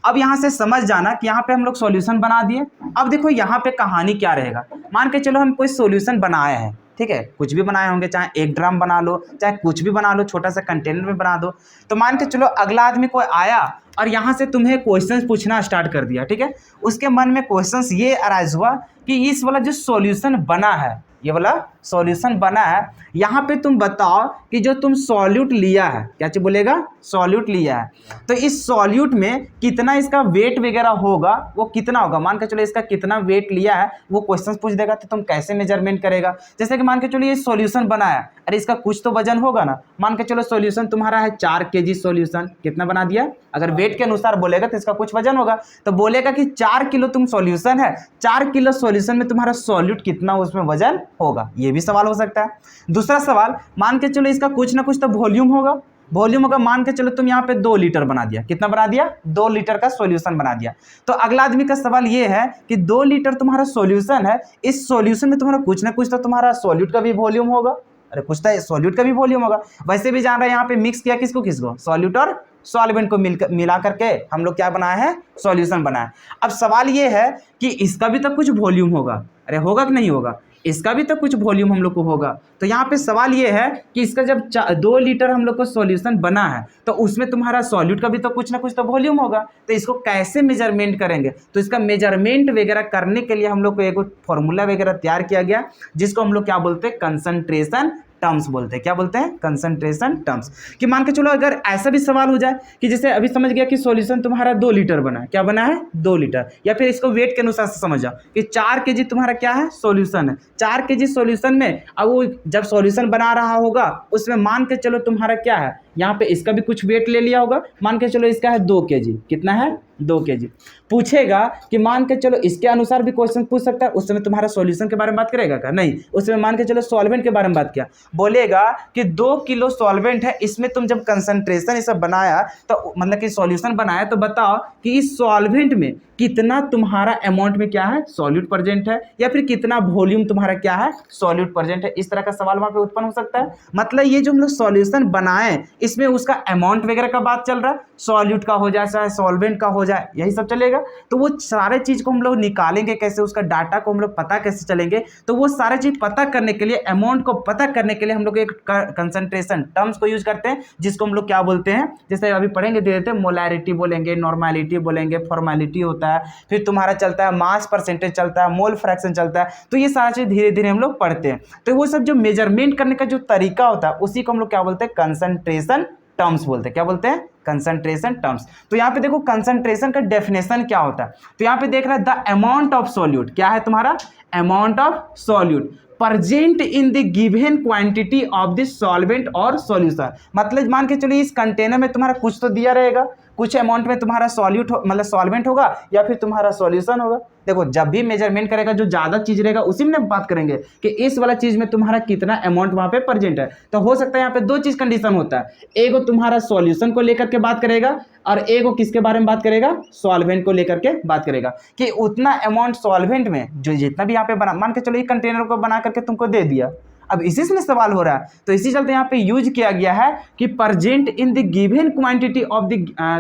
अब यहाँ से समझ जाना कि यहाँ पे हम लोग सॉल्यूशन बना दिए। अब देखो यहाँ पे कहानी क्या रहेगा, मान के चलो हम कोई सॉल्यूशन बनाया है, ठीक है, कुछ भी बनाए होंगे, चाहे 1 ड्रम बना लो, चाहे कुछ भी बना लो, छोटा सा कंटेनर में बना दो। तो मान के चलो अगला आदमी कोई आया और यहाँ से तुम्हें क्वेश्चंस पूछना स्टार्ट कर दिया, ठीक है। उसके मन में क्वेश्चंस ये अराइज हुआ कि इस वाला जो सॉल्यूशन बना है, ये वाला सॉल्यूशन बना है, यहाँ पे तुम बताओ कि जो तुम सॉल्यूट लिया है, क्या चीज बोलेगा, सॉल्यूट लिया है, तो इस सॉल्यूट में कितना इसका वेट वगैरह होगा, वो कितना होगा। मान के चलो इसका कितना वेट लिया है वो क्वेश्चन पूछ देगा, तो तुम कैसे मेजरमेंट करेगा। जैसे कि मान के चलो ये सॉल्यूशन बना है, अरे इसका कुछ तो वजन होगा ना। मान के चलो सॉल्यूशन तुम्हारा है 4 kg सॉल्यूशन, कितना बना दिया, अगर वेट के अनुसार बोलेगा तो इसका कुछ वजन होगा, तो बोलेगा कि 4 किलो तुम सॉल्यूशन है, 4 किलो सॉल्यूशन में तुम्हारा सॉल्यूट कितना उसमें वजन होगा, ये भी सवाल हो सकता है। दूसरा सवाल, मान के चलो इसका कुछ ना कुछ तो वॉल्यूम होगा, वॉल्यूम होगा। मान के चलो तुम यहाँ पे 2 लीटर बना दिया, कितना बना दिया, 2 लीटर का सॉल्यूशन बना दिया। तो अगला आदमी का सवाल ये है कि 2 लीटर तुम्हारा सॉल्यूशन है, इस सॉल्यूशन में तुम्हारा कुछ ना कुछ तो तुम्हारा सॉल्यूट का भी वॉल्यूम होगा, अरे कुछ तो सॉल्यूट का भी वॉल्यूम होगा। वैसे भी जान रहे हैं यहाँ पे मिक्स किया किसको किसको, सॉल्यूट और सॉल्वेंट को मिला करके हम लोग क्या बनाया है, सॉल्यूशन बनाया। अब सवाल ये है कि इसका भी तो कुछ वॉल्यूम होगा, अरे होगा कि नहीं होगा, इसका भी तो कुछ वॉल्यूम हम लोग को होगा। तो यहाँ पे सवाल ये है कि इसका जब 2 लीटर हम लोग को सॉल्यूशन बना है तो उसमें तुम्हारा सॉल्यूट का भी तो कुछ ना कुछ तो वॉल्यूम होगा, तो इसको कैसे मेजरमेंट करेंगे। तो इसका मेजरमेंट वगैरह करने के लिए हम लोग को एक फॉर्मूला वगैरह तैयार किया गया, जिसको हम लोग क्या बोलते हैं, कंसंट्रेशन टर्म्स बोलते हैं। क्या बोलते हैं, कंसंट्रेशन टर्म्स। कि मान के चलो अगर ऐसा भी सवाल हो जाए कि जैसे अभी समझ गया कि सॉल्यूशन तुम्हारा 2 लीटर बना है, क्या बना है, 2 लीटर, या फिर इसको वेट के अनुसार से समझ जाओ कि 4 kg तुम्हारा क्या है, सॉल्यूशन है। 4 kg सॉल्यूशन में अब वो जब सॉल्यूशन बना रहा होगा उसमें मान के चलो तुम्हारा क्या है, यहाँ पे इसका भी कुछ वेट ले लिया होगा, मान के चलो इसका है 2 kg, कितना है, 2 kg। पूछेगा कि मान के चलो इसके अनुसार भी क्वेश्चन पूछ सकता है, उस समय तुम्हारा सॉल्यूशन के बारे में बात करेगा क्या, नहीं, उस समय मान के चलो सॉल्वेंट के बारे में बात किया, बोलेगा कि 2 किलो सॉल्वेंट है, इसमें तुम जब कंसंट्रेशन ये सब बनाया तो मतलब कि सॉल्यूशन बनाया, तो बताओ कि इस सॉल्वेंट में कितना तुम्हारा अमाउंट में क्या है, सॉल्यूट प्रेजेंट है, या फिर कितना वॉल्यूम तुम्हारा क्या है, सॉल्यूट प्रेजेंट है। इस तरह का सवाल वहां पे उत्पन्न हो सकता है। मतलब ये जो हम लोग सॉल्यूशन बनाए इसमें उसका अमाउंट वगैरह का बात चल रहा है, सॉल्यूट का हो जाए चाहे सॉल्वेंट का हो जाए, यही सब चलेगा। तो वो सारे चीज को हम लोग निकालेंगे कैसे, उसका डाटा को हम लोग पता कैसे चलेंगे, तो वो सारे चीज पता करने के लिए, अमाउंट को पता करने के लिए हम लोग एक कंसंट्रेशन टर्म्स को यूज करते हैं, जिसको हम लोग क्या बोलते हैं, जैसे अभी पढ़ेंगे धीरे धीरे, मोलैरिटी बोलेंगे, नॉर्मेलिटी बोलेंगे, फॉर्मेलिटी होता है, फिर तुम्हारा चलता है मास परसेंटेज चलता है, मोल फ्रैक्शन चलता है। तो ये सारा चीज धीरे धीरे हम लोग पढ़ते हैं। तो वो सब जो मेजरमेंट करने का जो तरीका होता है उसी को हम लोग क्या बोलते हैं, कंसंट्रेशन टर्म्स बोलते हैं। क्या बोलते हैं, कंसंट्रेशन टर्म्स। तो यहाँ पे देखो कंसंट्रेशन का डेफिनेशन क्या होता है, तो यहाँ पे देख रहा है द अमाउंट ऑफ सॉल्यूट, क्या है तुम्हारा, amount of solute present in the given quantity of this solvent और सॉल्यूशन। मतलब मान के चलिए इस कंटेनर में तुम्हारा कुछ तो दिया रहेगा, कुछ अमाउंट में तुम्हारा सॉल्यूट मतलब सॉल्वेंट होगा या फिर तुम्हारा सॉल्यूशन होगा। देखो जब भी मेजरमेंट करेगा जो ज़्यादा चीज़ रहेगा उसी में बात करेंगे कि इस वाला चीज़ में तुम्हारा कितना अमाउंट वहाँ पे प्रेजेंट है। तो हो सकता है यहाँ पे 2 चीज़ कंडीशन होता है, एक तुम्हारा सॉल्यूशन को लेकर के बात करेगा और एक किसके बारे में बात करेगा, सॉल्वेंट को लेकर के बात करेगा कि उतना अमाउंट सॉल्वेंट में जो जितना भी यहाँ पे बना, मान के चलो ये कंटेनर को बना करके तुमको दे दिया, अब इसी से सवाल हो रहा है। तो इसी चलते यहाँ पे यूज किया गया है कि present in the given quantity of the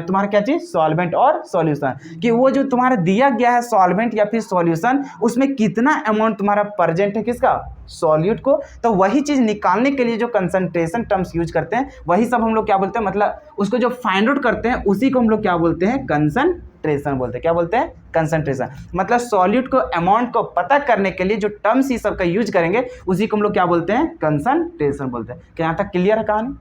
तुम्हारा क्या चीज, सॉल्वेंट और सॉल्यूशन, कि वो जो तुम्हारा दिया गया है सॉल्वेंट या फिर सॉल्यूशन उसमें कितना अमाउंट तुम्हारा प्रेजेंट है, किसका, सॉल्यूट को। तो वही चीज़ निकालने के लिए जो कंसंट्रेशन टर्म्स यूज करते हैं वही सब हम लोग क्या बोलते हैं, मतलब उसको जो फाइंड आउट करते हैं उसी को हम लोग क्या बोलते हैं, कंसंट्रेशन बोलते हैं। क्या बोलते हैं, कंसंट्रेशन। मतलब सॉल्यूट को अमाउंट को पता करने के लिए जो टर्म्स ये सब का यूज करेंगे उसी को हम लोग क्या बोलते हैं, कंसंट्रेशन बोलते हैं। क्या यहाँ तक क्लियर है कहानी?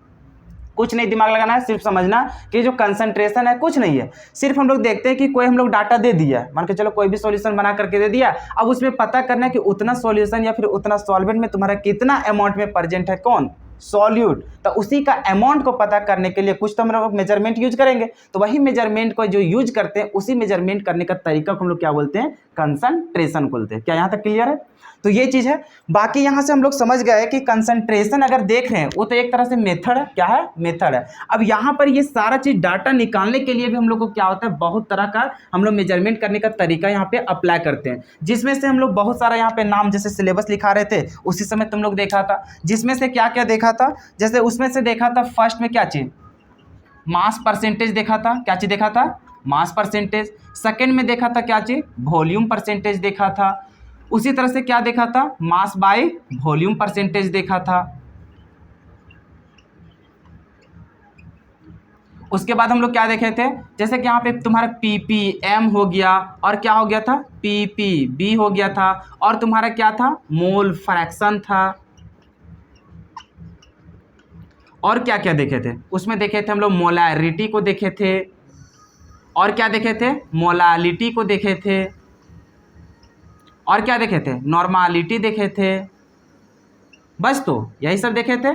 कुछ नहीं दिमाग लगाना है, सिर्फ समझना कि जो कंसंट्रेशन है कुछ नहीं है, सिर्फ हम लोग देखते हैं कि कोई हम लोग डाटा दे दिया, मान के चलो कोई भी सॉल्यूशन बना करके दे दिया, अब उसमें पता करना है कि उतना सॉल्यूशन या फिर उतना सॉल्वेंट में तुम्हारा कितना अमाउंट में प्रेजेंट है, कौन, सॉल्यूट। तो उसी का अमाउंट को पता करने के लिए कुछ तो हम लोग मेजरमेंट यूज करेंगे, तो वही मेजरमेंट को जो यूज करते हैं उसी मेजरमेंट करने का तरीका को हम लोग क्या बोलते हैं, कंसंट्रेशन बोलते हैं। क्या यहाँ तक क्लियर है? तो ये चीज़ है। बाकी यहाँ से हम लोग समझ गए कि कंसंट्रेशन अगर देख रहे हैं वो तो एक तरह से मेथड है। क्या है, मेथड है। अब यहाँ पर ये सारा चीज़ डाटा निकालने के लिए भी हम लोग को क्या होता है, बहुत तरह का हम लोग मेजरमेंट करने का तरीका यहाँ पे अप्लाई करते हैं, जिसमें से हम लोग बहुत सारा यहाँ पे नाम, जैसे सिलेबस लिखा रहे थे उसी समय तुम लोग देखा था, जिसमें से क्या क्या देखा था, जैसे उसमें से देखा था फर्स्ट में क्या चीज़, मास परसेंटेज देखा था। क्या चीज़ देखा था, मास परसेंटेज। सेकेंड में देखा था क्या चीज़, वॉल्यूम परसेंटेज देखा था। उसी तरह से क्या देखा था, मास बाय वॉल्यूम परसेंटेज देखा था। उसके बाद हम लोग क्या देखे थे, जैसे कि यहाँ पे तुम्हारा ppm हो गया, और क्या हो गया था, ppb हो गया था, और तुम्हारा क्या था, मोल फ्रैक्शन था। और क्या क्या देखे थे, उसमें देखे थे हम लोग मोलैरिटी को देखे थे, और क्या देखे थे, मोलालिटी को देखे थे, और क्या देखे थे, नॉर्मालिटी देखे थे। बस तो यही सब देखे थे।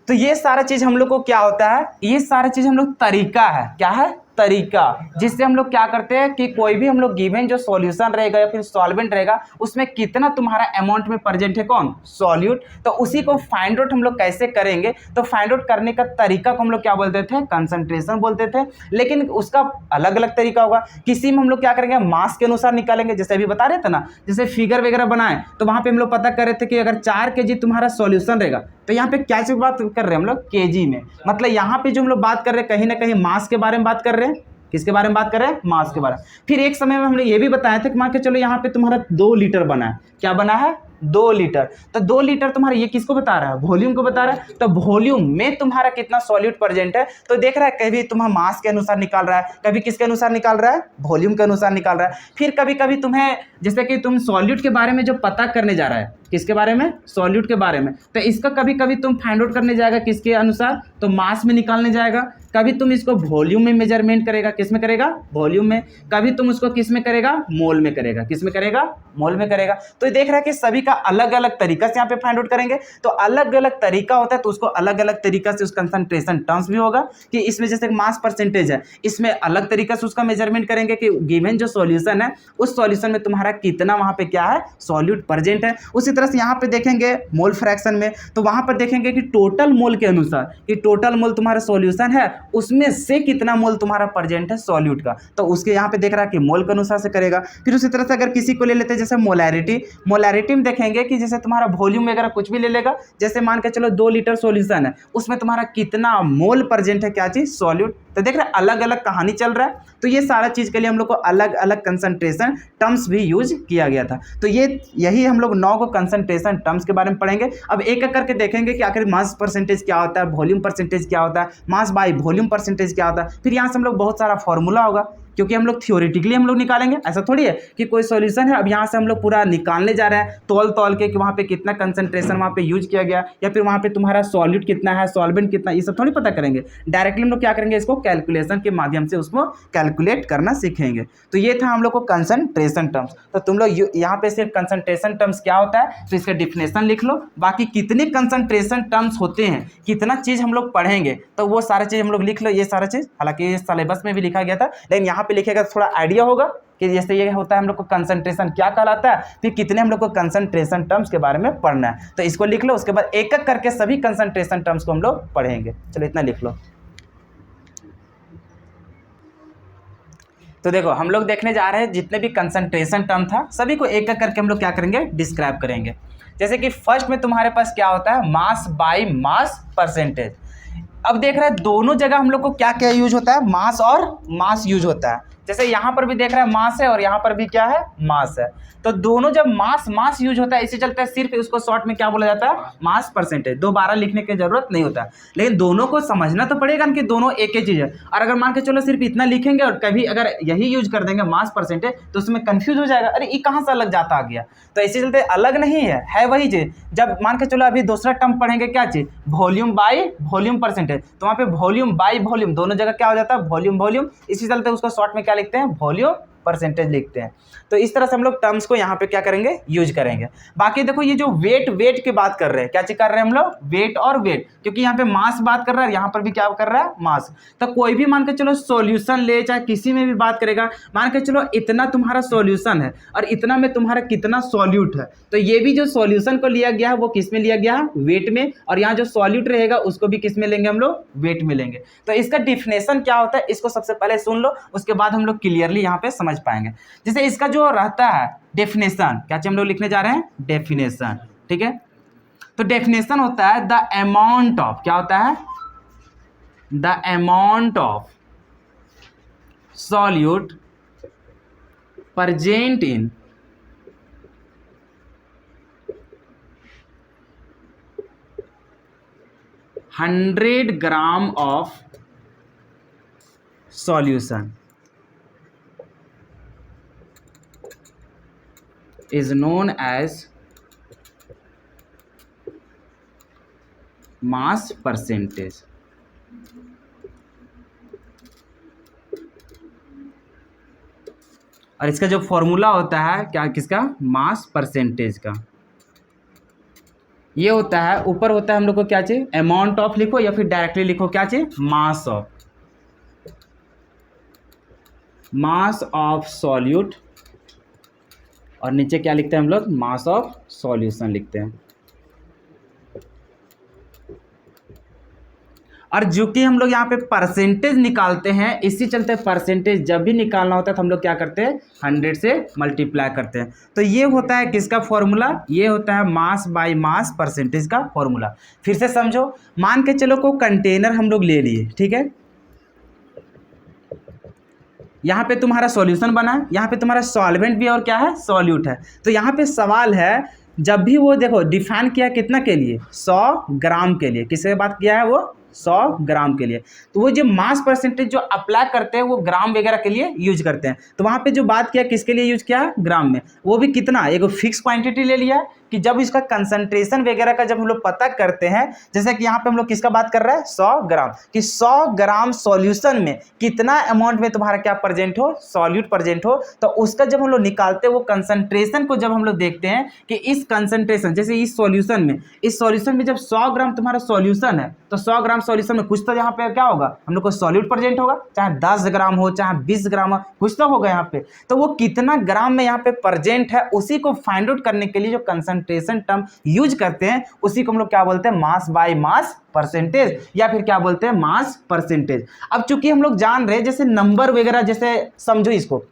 तो ये सारा चीज़ हम लोग को क्या होता है, ये सारा चीज़ हम लोग तरीका है। क्या है, तरीका, जिससे हम लोग क्या करते हैं कि कोई भी हम लोग गिवन जो सॉल्यूशन रहेगा या फिर सॉल्वेंट रहेगा उसमें कितना तुम्हारा अमाउंट में प्रेजेंट है, कौन, सॉल्यूट। तो उसी को फाइंड आउट हम लोग कैसे करेंगे, तो फाइंड आउट करने का तरीका को हम लोग क्या बोलते थे, कंसंट्रेशन बोलते थे। लेकिन उसका अलग अलग तरीका होगा। किसी में हम लोग क्या करेंगे, मास के अनुसार निकालेंगे, जैसे अभी बता रहे थे ना, जैसे फिगर वगैरह बनाए तो वहाँ पे हम लोग पता कर रहे थे कि अगर 4 kg तुम्हारा सॉल्यूशन रहेगा, तो यहाँ पे क्या चीज़ बात कर रहे हैं हम लोग, केजी में। मतलब यहाँ पे जो हम लोग बात कर रहे हैं कहीं ना कहीं मास के बारे में बात कर रहे हैं। किसके बारे में बात कर रहे हैं, मास के बारे में। फिर एक समय में हमने ये भी बताया था कि मान के चलो यहाँ पे तुम्हारा 2 लीटर बना है। क्या बना है, 2 लीटर। तो 2 लीटर तुम्हारा ये किसको बता रहा है, वॉल्यूम को बता रहा है। तो वॉल्यूम में तुम्हारा कितना सॉल्यूट प्रेजेंट है, तो देख रहा है कभी तुम्हारा मास के अनुसार निकाल रहा है, कभी किसके अनुसार निकाल रहा है, वॉल्यूम के अनुसार निकाल रहा है। फिर कभी कभी तुम्हें, जैसे कि तुम सॉल्यूट के बारे में जो पता करने जा रहा है, किसके बारे में, सॉल्यूट के बारे में, तो इसका कभी कभी तुम फाइंड आउट करने जाएगा किसके अनुसार, तो मास में निकालने जाएगा। कभी तुम इसको वॉल्यूम में मेजरमेंट करेगा, किस में करेगा, वॉल्यूम में। कभी तुम उसको किस में करेगा, मोल में करेगा। किस में करेगा, मोल में करेगा। तो देख रहा है कि सभी का अलग अलग तरीका से यहाँ पे फाइंड आउट करेंगे। तो अलग अलग तरीका होता है, तो उसको अलग अलग तरीका से उस कंसंट्रेशन टर्म्स भी होगा कि इसमें जैसे मास परसेंटेज है, इसमें अलग तरीका से उसका मेजरमेंट करेंगे कि गिवन जो सॉल्यूशन है उस सॉल्यूशन में तुम्हारा कितना वहाँ पे क्या है, सॉल्यूट प्रेजेंट है। उसी तरह से यहाँ पे देखेंगे मोल फ्रैक्शन में, तो वहाँ पर देखेंगे कि टोटल मोल के अनुसार, कि टोटल मोल तुम्हारा सॉल्यूशन है उसमें से कितना मोल तुम्हारा प्रेजेंट है सॉल्यूट का, तो उसके यहाँ पे देख रहा है कि मोल के अनुसार से करेगा। फिर उसी तरह से अगर किसी को ले लेते हैं जैसे मोलैरिटी, मोलैरिटी में देखेंगे कि जैसे तुम्हारा वॉल्यूम वगैरह कुछ भी ले लेगा, जैसे मान के चलो 2 लीटर सॉल्यूशन है उसमें तुम्हारा कितना मोल प्रेजेंट है, क्या चीज, सॉल्यूट। तो देख रहे हैं अलग अलग कहानी चल रहा है। तो ये सारा चीज के लिए हम लोग को अलग अलग कंसंट्रेशन टर्म्स भी यूज किया गया था। तो यही हम लोग 9 को कंसंट्रेशन टर्म्स के बारे में पढ़ेंगे। अब एक एक करके देखेंगे कि आखिर मास परसेंटेज क्या होता है, वॉल्यूम परसेंटेज क्या होता है, मास बाय वॉल्यूम परसेंटेज क्या होता है। फिर यहाँ से हम लोग बहुत सारा फॉर्मूला होगा, क्योंकि हम लोग थियोरेटिकली हम लोग निकालेंगे। ऐसा थोड़ी है कि कोई सॉल्यूशन है अब यहाँ से हम लोग पूरा निकालने जा रहे हैं तौल के कि वहाँ पे कितना कंसंट्रेशन वहाँ पे यूज किया गया, या फिर वहाँ पे तुम्हारा सॉल्यूट कितना है, सॉल्वेंट कितना, ये सब थोड़ी पता करेंगे। डायरेक्टली हम लोग क्या करेंगे, इसको कैलकुलेशन के माध्यम से उसको कैलकुलेट करना सीखेंगे। तो ये था हम लोग को कंसंट्रेशन टर्म्स। तो तुम लोग यहाँ पे सिर्फ कंसंट्रेशन टर्म्स क्या होता है तो इसका डिफिनेशन लिख लो। बाकी कितने कंसंट्रेशन टर्म्स होते हैं, कितना चीज़ हम लोग पढ़ेंगे, तो वो सारा चीज़ हम लोग लिख लो। ये सारा चीज़ हालांकि सिलेबस में भी लिखा गया था, लेकिन यहाँ पे लिखेगा थोड़ा आइडिया होगा कि जैसे ये होता है हम लोग को कंसंट्रेशन क्या कहलाता है, फिर कितने हम लोग को कंसंट्रेशन टर्म्स के बारे में पढ़ना है। तो इसको लिख लो, उसके बाद एक एक करके सभी कंसंट्रेशन टर्म्स को हम लोग पढ़ेंगे। चलो इतना लिख लो। तो देखो हम लोग देखने जा रहे हैं जितने भी कंसंट्रेशन टर्म था सभी को एक एक करके हम लोग क्या करेंगे, डिस्क्राइब करेंगे। जैसे कि फर्स्ट में तुम्हारे पास क्या होता है, मास बाय मास परसेंटेज। अब देख रहे हैं दोनों जगह हम लोग को क्या क्या यूज होता है, मास और मास यूज होता है। जैसे यहाँ पर भी देख रहे हैं मास है और यहाँ पर भी क्या है, मास है। तो दोनों जब मास यूज होता है, इसी चलते सिर्फ उसको शॉर्ट में क्या बोला जाता है, मास परसेंटेज। दोबारा लिखने की जरूरत नहीं होता, लेकिन दोनों को समझना तो पड़ेगा कि दोनों एक ही चीज है। और अगर मान के चलो सिर्फ इतना लिखेंगे और कभी अगर यही यूज कर देंगे मास परसेंटेज, तो उसमें कंफ्यूज हो जाएगा, अरे ये कहाँ से अलग जाता आ गया। तो इसी चलते अलग नहीं है वही चीज। जब मान के चलो अभी दूसरा टर्म पढ़ेंगे, क्या चीज, वॉल्यूम बाई वॉल्यूम परसेंटेज, तो वहाँ पे वॉल्यूम बाई वॉल्यूम दोनों जगह क्या हो जाता है, वॉल्यूम। इसी चलते उसको शॉर्ट में क्या लिखते हैं, वॉल्यूम परसेंटेज लिखते हैं। तो इस तरह से हम लोग टर्म्स को यहाँ पे क्या करेंगे, यूज करेंगे। बाकी देखो ये जो वेट की बात कर रहे हैं, क्या चीज कर रहे हैं हम लोग, वेट और वेट, क्योंकि यहाँ पे मास बात कर रहा है, यहाँ पर भी क्या कर रहा है, मास। तो कोई भी मान के चलो सॉल्यूशन ले, चाहे किसी में भी बात करेगा, मान के चलो इतना तुम्हारा सॉल्यूशन है और इतना में तुम्हारा कितना सॉल्यूट है, तो ये भी जो सॉल्यूशन को लिया गया है वो किस में लिया गया है, वेट में, और यहाँ जो सॉल्यूट रहेगा उसको भी किस में लेंगे हम लोग, वेट में लेंगे। तो इसका डिफिनेशन क्या होता है, इसको सबसे पहले सुन लो, उसके बाद हम लोग क्लियरली यहाँ पे समझ पाएंगे। जैसे इसका जो रहता है डेफिनेशन, क्या हम लोग लिखने जा रहे हैं, डेफिनेशन, ठीक है। तो डेफिनेशन होता है द अमाउंट ऑफ, क्या होता है, the amount of solute present in 100 gram of solution is known as mass percentage। और इसका जो फॉर्मूला होता है क्या, किसका, मास परसेंटेज का, ये होता है, ऊपर होता है हम लोग को क्या चाहिए, अमाउंट ऑफ लिखो या फिर डायरेक्टली लिखो क्या चाहिए, मास ऑफ सॉल्यूट, और नीचे क्या लिखते हैं हम लोग, मास ऑफ सॉल्यूशन लिखते हैं। और जो कि हम लोग यहाँ पे परसेंटेज निकालते हैं, इसी चलते परसेंटेज जब भी निकालना होता है तो हम लोग क्या करते हैं, 100 से मल्टीप्लाई करते हैं। तो ये होता है किसका फॉर्मूला, ये होता है मास बाय मास परसेंटेज का फॉर्मूला। फिर से समझो, मान के चलो को कंटेनर हम लोग ले लिए, ठीक है, यहाँ पे तुम्हारा सॉल्यूशन बना है, यहाँ पे तुम्हारा सॉल्वेंट भी और क्या है, सॉल्यूट है। तो यहाँ पे सवाल है, जब भी वो देखो डिफाइन किया कितना के लिए, 100 ग्राम के लिए, किससे बात किया है, वो 100 ग्राम के लिए। तो वो जो मास परसेंटेज जो अप्लाई करते हैं वो ग्राम वगैरह के लिए यूज करते हैं। तो वहाँ पे जो बात किया किसके लिए यूज किया, ग्राम में, वो भी कितना, एक फिक्स क्वांटिटी ले लिया कि जब इसका कंसंट्रेशन वगैरह का जब हम लोग पता करते हैं, जैसे कि यहाँ पे हम लोग किसका बात कर रहे हैं, 100 ग्राम, कि 100 ग्राम सॉल्यूशन में कितना अमाउंट में तुम्हारा क्या प्रेजेंट हो, सॉल्यूट प्रेजेंट हो, तो उसका जब हम लोग निकालते हैं वो कंसंट्रेशन को जब हम लोग देखते हैं कि इस कंसंट्रेशन, जैसे इस सॉल्यूशन में जब 100 ग्राम तुम्हारा सॉल्यूशन है, तो 100 ग्राम सॉल्यूशन में कुछ तो यहाँ पे क्या होगा, हम लोग को सॉल्यूट प्रेजेंट होगा, चाहे 10 ग्राम हो चाहे 20 ग्राम हो, कुछ तो होगा यहाँ पे। तो वो कितना ग्राम में यहाँ पे प्रेजेंट है, उसी को फाइंड आउट करने के लिए जो कंसंट्रेशन टर्म यूज करते हैं, उसी को हम लोग क्या बोलते हैं, मास बाय मास परसेंटेज, या फिर क्या बोलते हैं, मास परसेंटेज। अब चूंकि हम लोग जान रहे हैं, जैसे नंबर वगैरह, जैसे समझो इसको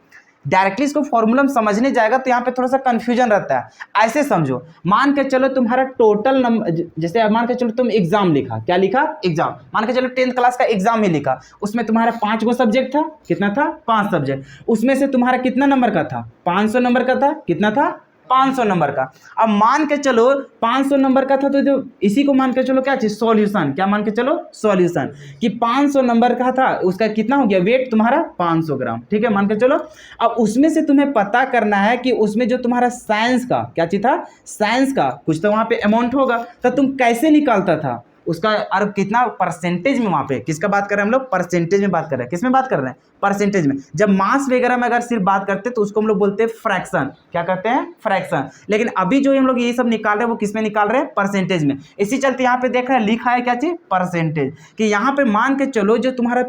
डायरेक्टली, इसको फॉर्मूला में समझने जाएगा तो यहाँ पे थोड़ा सा कंफ्यूजन रहता है। ऐसे समझो, मान के चलो तुम्हारा टोटल नंबर, जैसे मान के चलो तुम एग्जाम लिखा, क्या लिखा, एग्जाम, मान के चलो 10th क्लास का एग्जाम ही लिखा, उसमें तुम्हारा 5 गो सब्जेक्ट था, कितना था, 5 सब्जेक्ट, उसमें से तुम्हारा कितना नंबर का था, 500 नंबर का था, कितना था, 500 नंबर का। अब मान के चलो 500 नंबर का था, तो जो इसी को मान के चलो क्या चीज, सॉल्यूशन, क्या मान के चलो, सॉल्यूशन, कि 500 नंबर का था, उसका कितना हो गया, वेट तुम्हारा 500 ग्राम, ठीक है, मान के चलो। अब उसमें से तुम्हें पता करना है कि उसमें जो तुम्हारा साइंस का क्या चीज था, साइंस का कुछ तो वहां पे अमाउंट होगा, तो तुम कैसे निकालता था उसका, और कितना परसेंटेज में, वहां पे किसका बात कर रहे हैं हम लोग, परसेंटेज में बात कर रहे हैं, किस में बात कर रहे हैं, परसेंटेज में। जब मास वगैरह में अगर सिर्फ बात करते हैं तो उसको हम लोग बोलते हैं फ्रैक्शन, क्या कहते हैं, फ्रैक्शन। लेकिन अभी जो हम लोग ये सब निकाल रहे हैं वो किस में निकाल रहे हैं, परसेंटेज में। इसी चलते यहाँ पे देख रहे हैं लिखा है क्या चीज, परसेंटेज, कि यहाँ पे मान के चलो जो तुम्हारा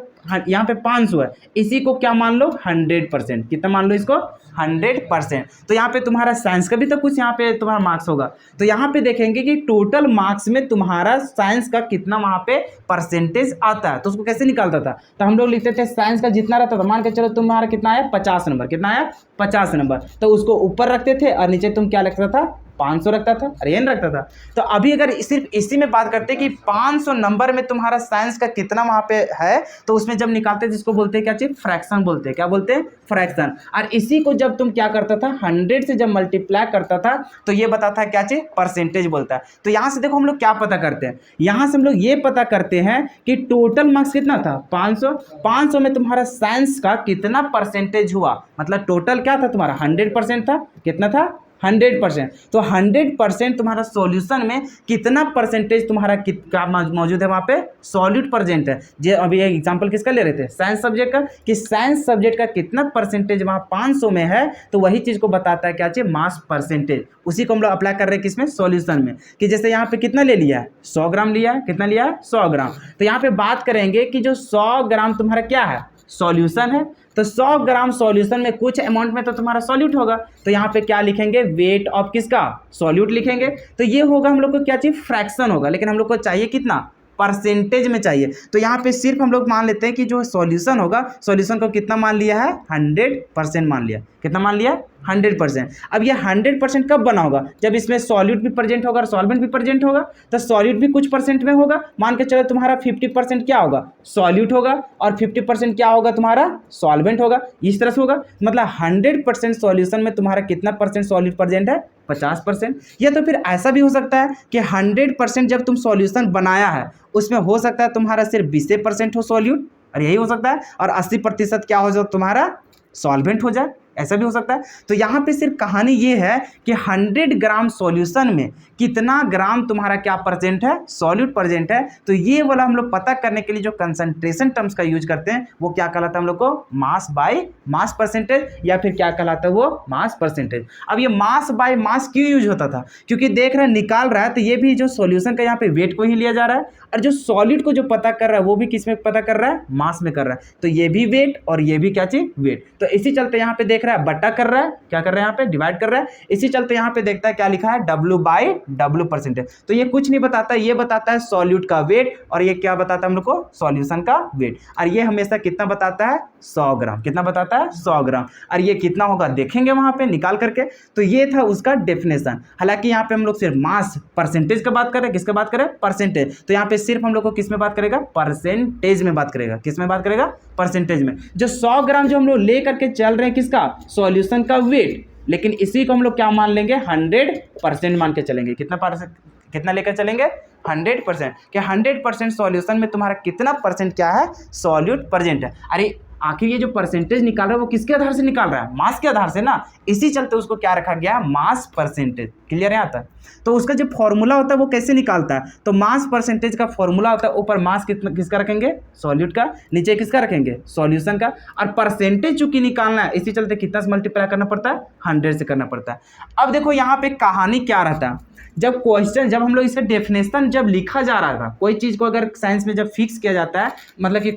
यहाँ पे 500 है, इसी को क्या मान लो, 100%, कितना मान लो इसको, 100%। तो यहाँ पे तुम्हारा साइंस का भी तो कुछ यहाँ पे तुम्हारा मार्क्स होगा, तो यहाँ पे देखेंगे कि टोटल मार्क्स में तुम्हारा साइंस का कितना वहाँ पे परसेंटेज आता है। तो उसको कैसे निकालता था, तो हम लोग लिखते थे साइंस का जितना रहता था, मान के चलो तुम्हारा कितना आया, 50 नंबर, कितना आया, 50 नंबर, तो उसको ऊपर रखते थे और नीचे तुम क्या लिखता था, 500 रखता था, अरे एन रखता था। तो अभी अगर सिर्फ इसी में बात करते कि 500 नंबर में तुम्हारा साइंस का कितना वहाँ पे है, तो उसमें जब निकालते हैं जिसको बोलते हैं क्या चीज़, फ्रैक्शन बोलते हैं, क्या बोलते हैं, फ्रैक्शन। और इसी को जब तुम क्या करता था, 100 से जब मल्टीप्लाई करता था तो ये बताता है क्या चीज़, परसेंटेज बोलता है। तो यहाँ से देखो हम लोग क्या पता करते हैं, यहाँ से हम लोग ये पता करते हैं कि टोटल मार्क्स कितना था, 500। 500 में तुम्हारा साइंस का कितना परसेंटेज हुआ, मतलब टोटल क्या था तुम्हारा, 100% था, कितना था, 100%। तो 100% तुम्हारा सॉल्यूशन में कितना परसेंटेज तुम्हारा क्या मौजूद है वहाँ पे, सॉल्यूट प्रेजेंट है। जो अभी एग्जांपल किसका ले रहे थे, साइंस सब्जेक्ट का, कि साइंस सब्जेक्ट का कितना परसेंटेज वहाँ 500 में है, तो वही चीज़ को बताता है क्या चाहिए, मास परसेंटेज। उसी को हम लोग अप्लाई कर रहे हैं किसमें, सॉल्यूशन में। कि जैसे यहाँ पे कितना ले लिया है, 100 ग्राम लिया है, कितना लिया है, 100 ग्राम। तो यहाँ पे बात करेंगे कि जो 100 ग्राम तुम्हारा क्या है, सॉल्यूशन है। तो 100 ग्राम सॉल्यूशन में कुछ अमाउंट में तो तुम्हारा सॉल्यूट होगा, तो यहाँ पे क्या लिखेंगे, वेट ऑफ किसका, सॉल्यूट लिखेंगे। तो ये होगा हम लोग को क्या चाहिए, फ्रैक्शन होगा, लेकिन हम लोग को चाहिए कितना, परसेंटेज में चाहिए। तो यहाँ पे सिर्फ हम लोग मान लेते हैं कि जो सॉल्यूशन होगा, सॉल्यूशन को कितना मान लिया है, 100% मान लिया। कितना मान लिया, 100%। अब ये 100% कब बना होगा, जब इसमें सॉल्यूट भी प्रेजेंट होगा और सॉल्वेंट भी प्रेजेंट होगा। तो सॉल्यूट भी कुछ परसेंट में होगा, मान के चलो तुम्हारा 50% क्या होगा, सॉल्यूट होगा, और 50% क्या होगा तुम्हारा, सॉल्वेंट होगा। इस तरह से होगा, मतलब 100% सॉल्यूशन में तुम्हारा कितना परसेंट सॉल्यूट प्रेजेंट है, 50%। या तो फिर ऐसा भी हो सकता है कि 100% जब तुम सॉल्यूशन बनाया है, उसमें हो सकता है तुम्हारा सिर्फ 20% हो सॉल्यूट, और यही हो सकता है, और 80% क्या हो जाए तुम्हारा सॉल्वेंट हो जाए, ऐसा भी हो सकता है। तो यहाँ पे सिर्फ कहानी ये है कि 100 ग्राम सॉल्यूशन में कितना ग्राम तुम्हारा क्या प्रेजेंट है, सॉल्यूट प्रेजेंट है। तो ये वाला हम लोग पता करने के लिए जो कंसंट्रेशन टर्म्स का यूज करते हैं वो क्या कहलाता है हम लोग को, मास बाय मास परसेंटेज, या फिर क्या कहलाता है वो, मास परसेंटेज। अब ये मास बाय मास क्यों यूज होता था, क्योंकि देख रहे हैं निकाल रहा है, तो ये भी जो सॉल्यूशन का यहाँ पे वेट को ही लिया जा रहा है, और जो सॉलिड को जो पता कर रहा है वो भी किस में पता कर रहा है, मास में कर रहा है। तो ये भी वेट और ये भी क्या चीज, वेट। तो इसी चलते यहाँ पे देख रहा है बटा कर रहा है, क्या कर रहा है यहाँ पे, डिवाइड कर रहा है। इसी चलते यहाँ पे देखता है क्या लिखा है, W/W परसेंटेज। तो ये कुछ नहीं बताता, ये बताता है सॉल्यूट का वेट, और ये क्या बताता है हम लोग को, सॉल्यूशन का वेट। और ये हमेशा कितना बताता है, 100 ग्राम। कितना बताता है, 100 ग्राम। और ये कितना होगा देखेंगे वहां पे निकाल करके। तो ये था उसका डेफिनेशन। हालांकि यहाँ पे हम लोग सिर्फ मास परसेंटेज का बात कर रहे हैं, किसका बात करें, परसेंटेज। तो यहाँ पे सिर्फ हम लोग को किस में बात करेगा, परसेंटेज में बात करेगा। किस में बात करेगा, परसेंटेज में। जो 100 ग्राम जो हम लोग ले करके चल रहे हैं किसका, सॉल्यूशन का वेट, लेकिन इसी को हम लोग क्या मान लेंगे, 100% मान के चलेंगे। कितना लेकर चलेंगे, 100%। कि 100% सॉल्यूशन में तुम्हारा कितना परसेंट क्या है, सॉल्यूट प्रेजेंट है। अरे आखिर ये जो परसेंटेज निकाल रहा है वो किसके आधार से निकाल रहा है, मास के आधार से ना। इसी चलते उसको क्या रखा गया, मास परसेंटेज। क्लियर है आता है। तो उसका जो फॉर्मूला होता है वो कैसे निकालता है, तो मास परसेंटेज का फॉर्मूला होता है, ऊपर मास किसका रखेंगे, सॉल्यूट का, नीचे किसका रखेंगे, सॉल्यूशन का। और परसेंटेज चूंकि निकालना है, इसी चलते कितना से मल्टीप्लाई करना पड़ता है, 100 से करना पड़ता है। अब देखो यहाँ पे कहानी क्या रहता है, जब क्वेश्चन, जब हम लोग इसका डेफिनेशन जब लिखा जा रहा था, कोई चीज़ को अगर साइंस में जब फिक्स किया जाता है, मतलब कि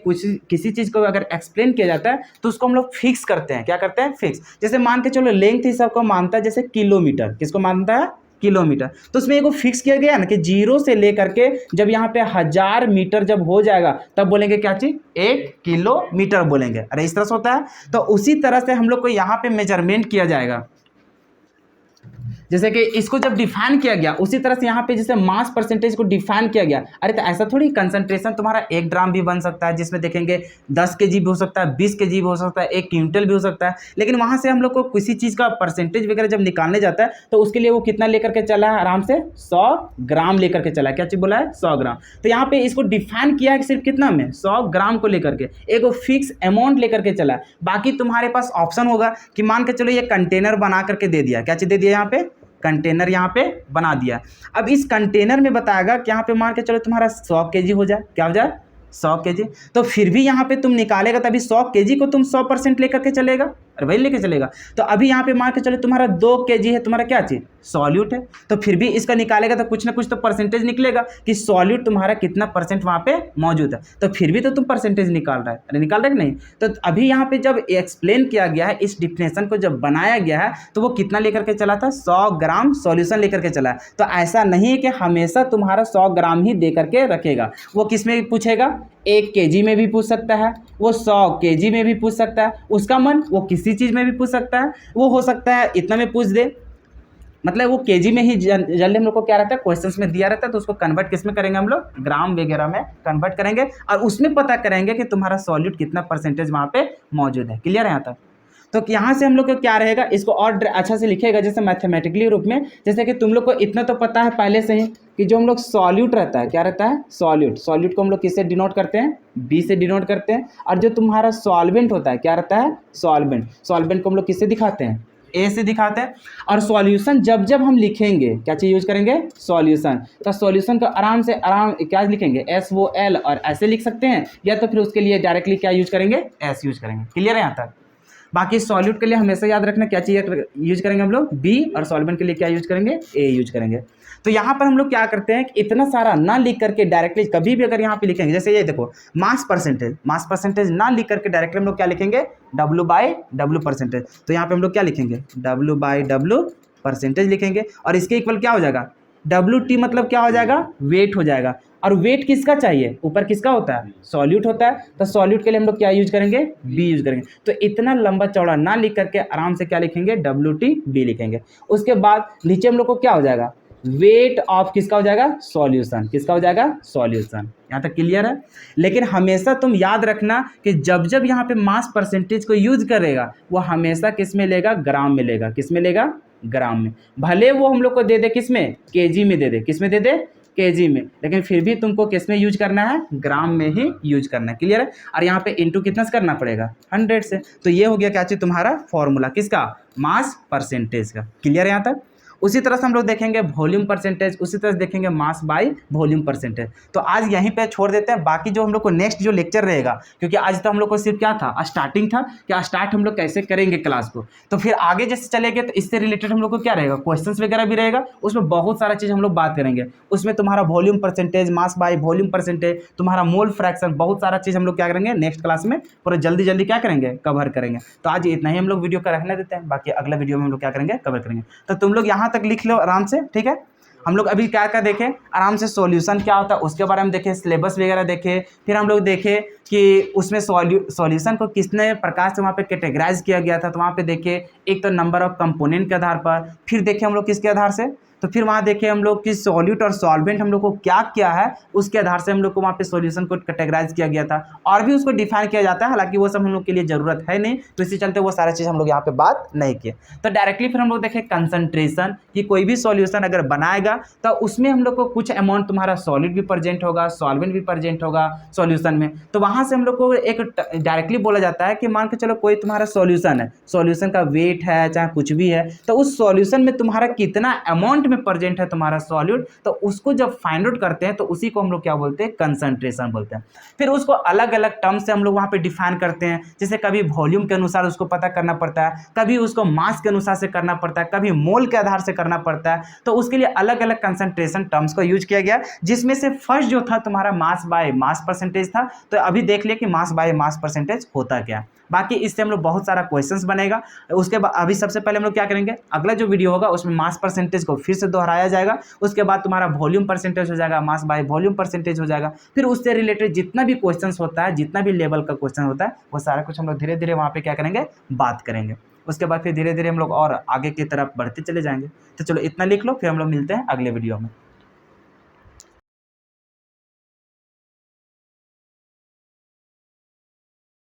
किसी चीज़ को अगर एक्सप्लेन किया जाता है तो उसको हम लोग फिक्स करते हैं। क्या करते हैं, फिक्स। जैसे मान के चलो लेंथ इस सबको मानता है जैसे किलोमीटर, किसको मानता है, किलोमीटर। तो उसमें एगो फिक्स किया गया ना कि 0 से लेकर के जब यहाँ पे 1000 मीटर जब हो जाएगा तब बोलेंगे क्या चीज, 1 किलोमीटर बोलेंगे। अरे इस तरह से होता है। तो उसी तरह से हम लोग को यहाँ पे मेजरमेंट किया जाएगा, जैसे कि इसको जब डिफाइन किया गया उसी तरह से यहाँ पे जैसे मास परसेंटेज को डिफाइन किया गया। अरे तो ऐसा थोड़ी, कंसंट्रेशन तुम्हारा 1 ग्राम भी बन सकता है, जिसमें देखेंगे 10 kg भी हो सकता है, 20 kg भी हो सकता है, 1 क्विंटल भी हो सकता है। लेकिन वहाँ से हम लोग को किसी चीज़ का परसेंटेज वगैरह जब निकालने जाता है तो उसके लिए वो कितना लेकर के चला है, आराम से 100 ग्राम लेकर के चला है। क्या चीज़ बोला है, 100 ग्राम। तो यहाँ पे इसको डिफाइन किया है सिर्फ कितना में, 100 ग्राम को लेकर के, एक फिक्स अमाउंट लेकर के चला है। बाकी तुम्हारे पास ऑप्शन होगा कि मान के चलो ये कंटेनर बना करके दे दिया, क्या चीज़ दे दिया, यहाँ पे कंटेनर यहाँ पे बना दिया। अब इस कंटेनर में बताएगा कि यहाँ पे मान के चलो तुम्हारा 100 kg हो जाए, क्या हो जाए, 100 kg। तो फिर भी यहाँ पे तुम निकालेगा तभी 100 kg को तुम 100% लेकर के चलेगा, अरे वही लेके चलेगा। तो अभी यहाँ पे मान के चलो तुम्हारा 2 kg है, तुम्हारा क्या चीज, सॉल्यूट है। तो फिर भी इसका निकालेगा तो कुछ ना कुछ तो परसेंटेज निकलेगा कि सॉल्यूट तुम्हारा कितना परसेंट वहाँ पे मौजूद है। तो फिर भी तो तुम परसेंटेज निकाल रहा है, अरे निकाल रहे कि नहीं। तो अभी यहाँ पे जब एक्सप्लेन किया गया है, इस डिफिनेशन को जब बनाया गया है तो वो कितना लेकर के चला था, 100 ग्राम सॉल्यूशन लेकर के चला है। तो ऐसा नहीं है कि हमेशा तुम्हारा 100 ग्राम ही दे करके रखेगा, वो किस में पूछेगा, 1 kg में भी पूछ सकता है, वो 100 kg में भी पूछ सकता है, उसका मन वो किसी चीज़ में भी पूछ सकता है। वो हो सकता है इतना में पूछ दे, मतलब वो केजी में ही जल्दी हम लोग को क्या रहता है, क्वेश्चंस में दिया रहता है, तो उसको कन्वर्ट किस में करेंगे हम लोग, ग्राम वगैरह में कन्वर्ट करेंगे और उसमें पता करेंगे कि तुम्हारा सॉल्यूट कितना परसेंटेज वहाँ पे मौजूद है। क्लियर है यहाँ तक? तो यहाँ से हम लोग को क्या रहेगा, इसको और अच्छा से लिखेगा जैसे मैथमेटिकली रूप में। जैसे कि तुम लोग को इतना तो पता है पहले से ही कि जो हम लोग सॉल्यूट रहता है, क्या रहता है, सॉल्यूट। सॉल्यूट को हम लोग किससे डिनोट करते हैं, बी से डिनोट करते हैं। और जो तुम्हारा सॉल्वेंट होता है, क्या रहता है, सॉल्वेंट। सॉल्वेंट को हम लोग किससे दिखाते हैं, ए से दिखाते हैं। और सॉल्यूशन जब जब हम लिखेंगे, क्या चीज़ यूज करेंगे, सॉल्यूशन। तो सॉल्यूशन को आराम से क्या लिखेंगे, SOL, और ऐसे लिख सकते हैं, या तो फिर उसके लिए डायरेक्टली क्या यूज करेंगे, S यूज करेंगे। क्लियर है यहाँ तक? बाकी सॉल्यूट के लिए हमेशा याद रखना क्या चीज़ यूज करेंगे हम लोग, बी, और सॉल्वेंट के लिए क्या यूज करेंगे, ए यूज करेंगे। तो यहाँ पर हम लोग क्या करते हैं कि इतना सारा ना लिख करके डायरेक्टली कभी भी अगर यहाँ पे लिखेंगे, जैसे ये देखो मास परसेंटेज ना लिख करके डायरेक्टली हम लोग क्या लिखेंगे, W/W परसेंटेज। तो यहाँ पे हम लोग क्या लिखेंगे, W/W परसेंटेज लिखेंगे, और इसके इक्वल क्या हो जाएगा, WT, मतलब क्या हो जाएगा, वेट हो जाएगा। और वेट किसका चाहिए, ऊपर किसका होता है, सॉल्यूट होता है। तो सॉल्यूट के लिए हम लोग क्या यूज करेंगे, बी यूज करेंगे। तो इतना लंबा चौड़ा ना लिख करके आराम से क्या लिखेंगे, WTB लिखेंगे। उसके बाद नीचे हम लोग को क्या हो जाएगा, वेट ऑफ किसका हो जाएगा, सॉल्यूशन। किसका हो जाएगा, सॉल्यूशन। यहाँ तक क्लियर है? लेकिन हमेशा तुम याद रखना कि जब जब यहाँ पे मास परसेंटेज को यूज करेगा, वो हमेशा किस में लेगा, ग्राम में लेगा। किस में लेगा, ग्राम में। भले वो हम लोग को दे दे किस में, केजी में दे दे। किस में दे दे, केजी में, लेकिन फिर भी तुमको किस में यूज करना है, ग्राम में ही यूज करना है। क्लियर है? और यहाँ पे इंटू कितना से करना पड़ेगा, 100 से। तो ये हो गया क्या चीज, तुम्हारा फॉर्मूला किसका, मास परसेंटेज का। क्लियर है यहाँ तक? उसी तरह से हम लोग देखेंगे वॉल्यूम परसेंटेज, उसी तरह से देखेंगे मास बाय वॉल्यूम परसेंटेज। तो आज यहीं पे छोड़ देते हैं। बाकी जो हम लोग को नेक्स्ट जो लेक्चर रहेगा, क्योंकि आज तो हम लोग को सिर्फ क्या था, स्टार्टिंग था, क्या स्टार्ट हम लोग कैसे करेंगे क्लास को। तो फिर आगे जैसे चलेंगे तो इससे रिलेटेड हम लोग को क्या रहेगा, क्वेश्चंस वगैरह भी रहेगा, उसमें बहुत सारा चीज़ हम लोग बात करेंगे। उसमें तुम्हारा volume percentage, mass by volume percentage, तुम्हारा मोल फ्रैक्शन, बहुत सारा चीज़ हम लोग क्या करेंगे नेक्स्ट क्लास में पूरा जल्दी जल्दी क्या करेंगे, कवर करेंगे। तो आज इतना ही हम लोग वीडियो का रखने देते हैं, बाकी अगला वीडियो में हम लोग क्या करेंगे, कवर करेंगे। तो तुम लोग यहाँ तक लिख लो आराम से, ठीक है। हम लोग अभी क्या क्या देखें आराम से, सॉल्यूशन क्या होता है उसके बारे में देखें, सिलेबस वगैरह देखें। फिर हम लोग देखें कि उसमें सॉल्यूशन को कितने प्रकार से वहाँ पे कैटेगराइज किया गया था, तो वहाँ पे देखें एक तो नंबर ऑफ कंपोनेंट के आधार पर, फिर देखें हम लोग किसके आधार से, तो फिर वहाँ देखें हम लोग कि सॉल्यूट और सॉल्वेंट हम लोग को क्या क्या है, उसके आधार से हम लोग को वहाँ पे सॉल्यूशन को कैटेगराइज किया गया था, और भी उसको डिफाइन किया जाता है। हालांकि वो सब हम लोग के लिए ज़रूरत है नहीं, तो इसी चलते वो सारा चीज़ हम लोग यहाँ पे बात नहीं किए। तो डायरेक्टली फिर हम लोग देखें कंसंट्रेशन, कि कोई भी सॉल्यूशन अगर बनाएगा तो उसमें हम लोग को कुछ अमाउंट तुम्हारा सॉलिड भी प्रेजेंट होगा, सॉल्वेंट भी प्रेजेंट होगा सॉल्यूशन में। तो वहाँ से हम लोग को एक डायरेक्टली बोला जाता है कि मान के चलो कोई तुम्हारा सॉल्यूशन है, सॉल्यूशन का वेट है चाहे कुछ भी है, तो उस सॉल्यूशन में तुम्हारा कितना अमाउंट में प्रेजेंट है तुम्हारा सॉल्यूट, तो उसको जब फाइंड आउट करते हैं तो उसी को हम लोग क्या बोलते हैं, कंसंट्रेशन बोलते हैं। फिर उसको अलग अलग टर्म से हम लोग वहाँ पे डिफाइन करते हैं, जैसे कभी वॉल्यूम के अनुसार उसको पता करना पड़ता है, कभी उसको मास के अनुसार से करना पड़ता है, कभी मोल के आधार से करना पड़ता है। तो उसके लिए अलग अलग कंसंट्रेशन टर्म्स को यूज किया गया, जिसमें से फर्स्ट जो था तुम्हारा मास बाय मास परसेंटेज था। तो अभी देख लिया कि मास बाय मास परसेंटेज होता क्या। बाकी इससे हम लोग बहुत सारा क्वेश्चंस बनेगा। उसके बाद अभी सबसे पहले हम लोग क्या करेंगे, अगला जो वीडियो होगा उसमें मास परसेंटेज को फिर से दोहराया जाएगा। उसके बाद तुम्हारा वॉल्यूम परसेंटेज हो जाएगा, मास बाय वॉल्यूम परसेंटेज हो जाएगा। फिर उससे रिलेटेड जितना भी क्वेश्चंस होता है, जितना भी लेवल का क्वेश्चन होता है, वो सारा कुछ हम लोग धीरे धीरे वहाँ पे क्या करेंगे, बात करेंगे। उसके बाद फिर धीरे धीरे हम लोग और आगे की तरफ बढ़ते चले जाएंगे। तो चलो इतना लिख लो, फिर हम लोग मिलते हैं अगले वीडियो में।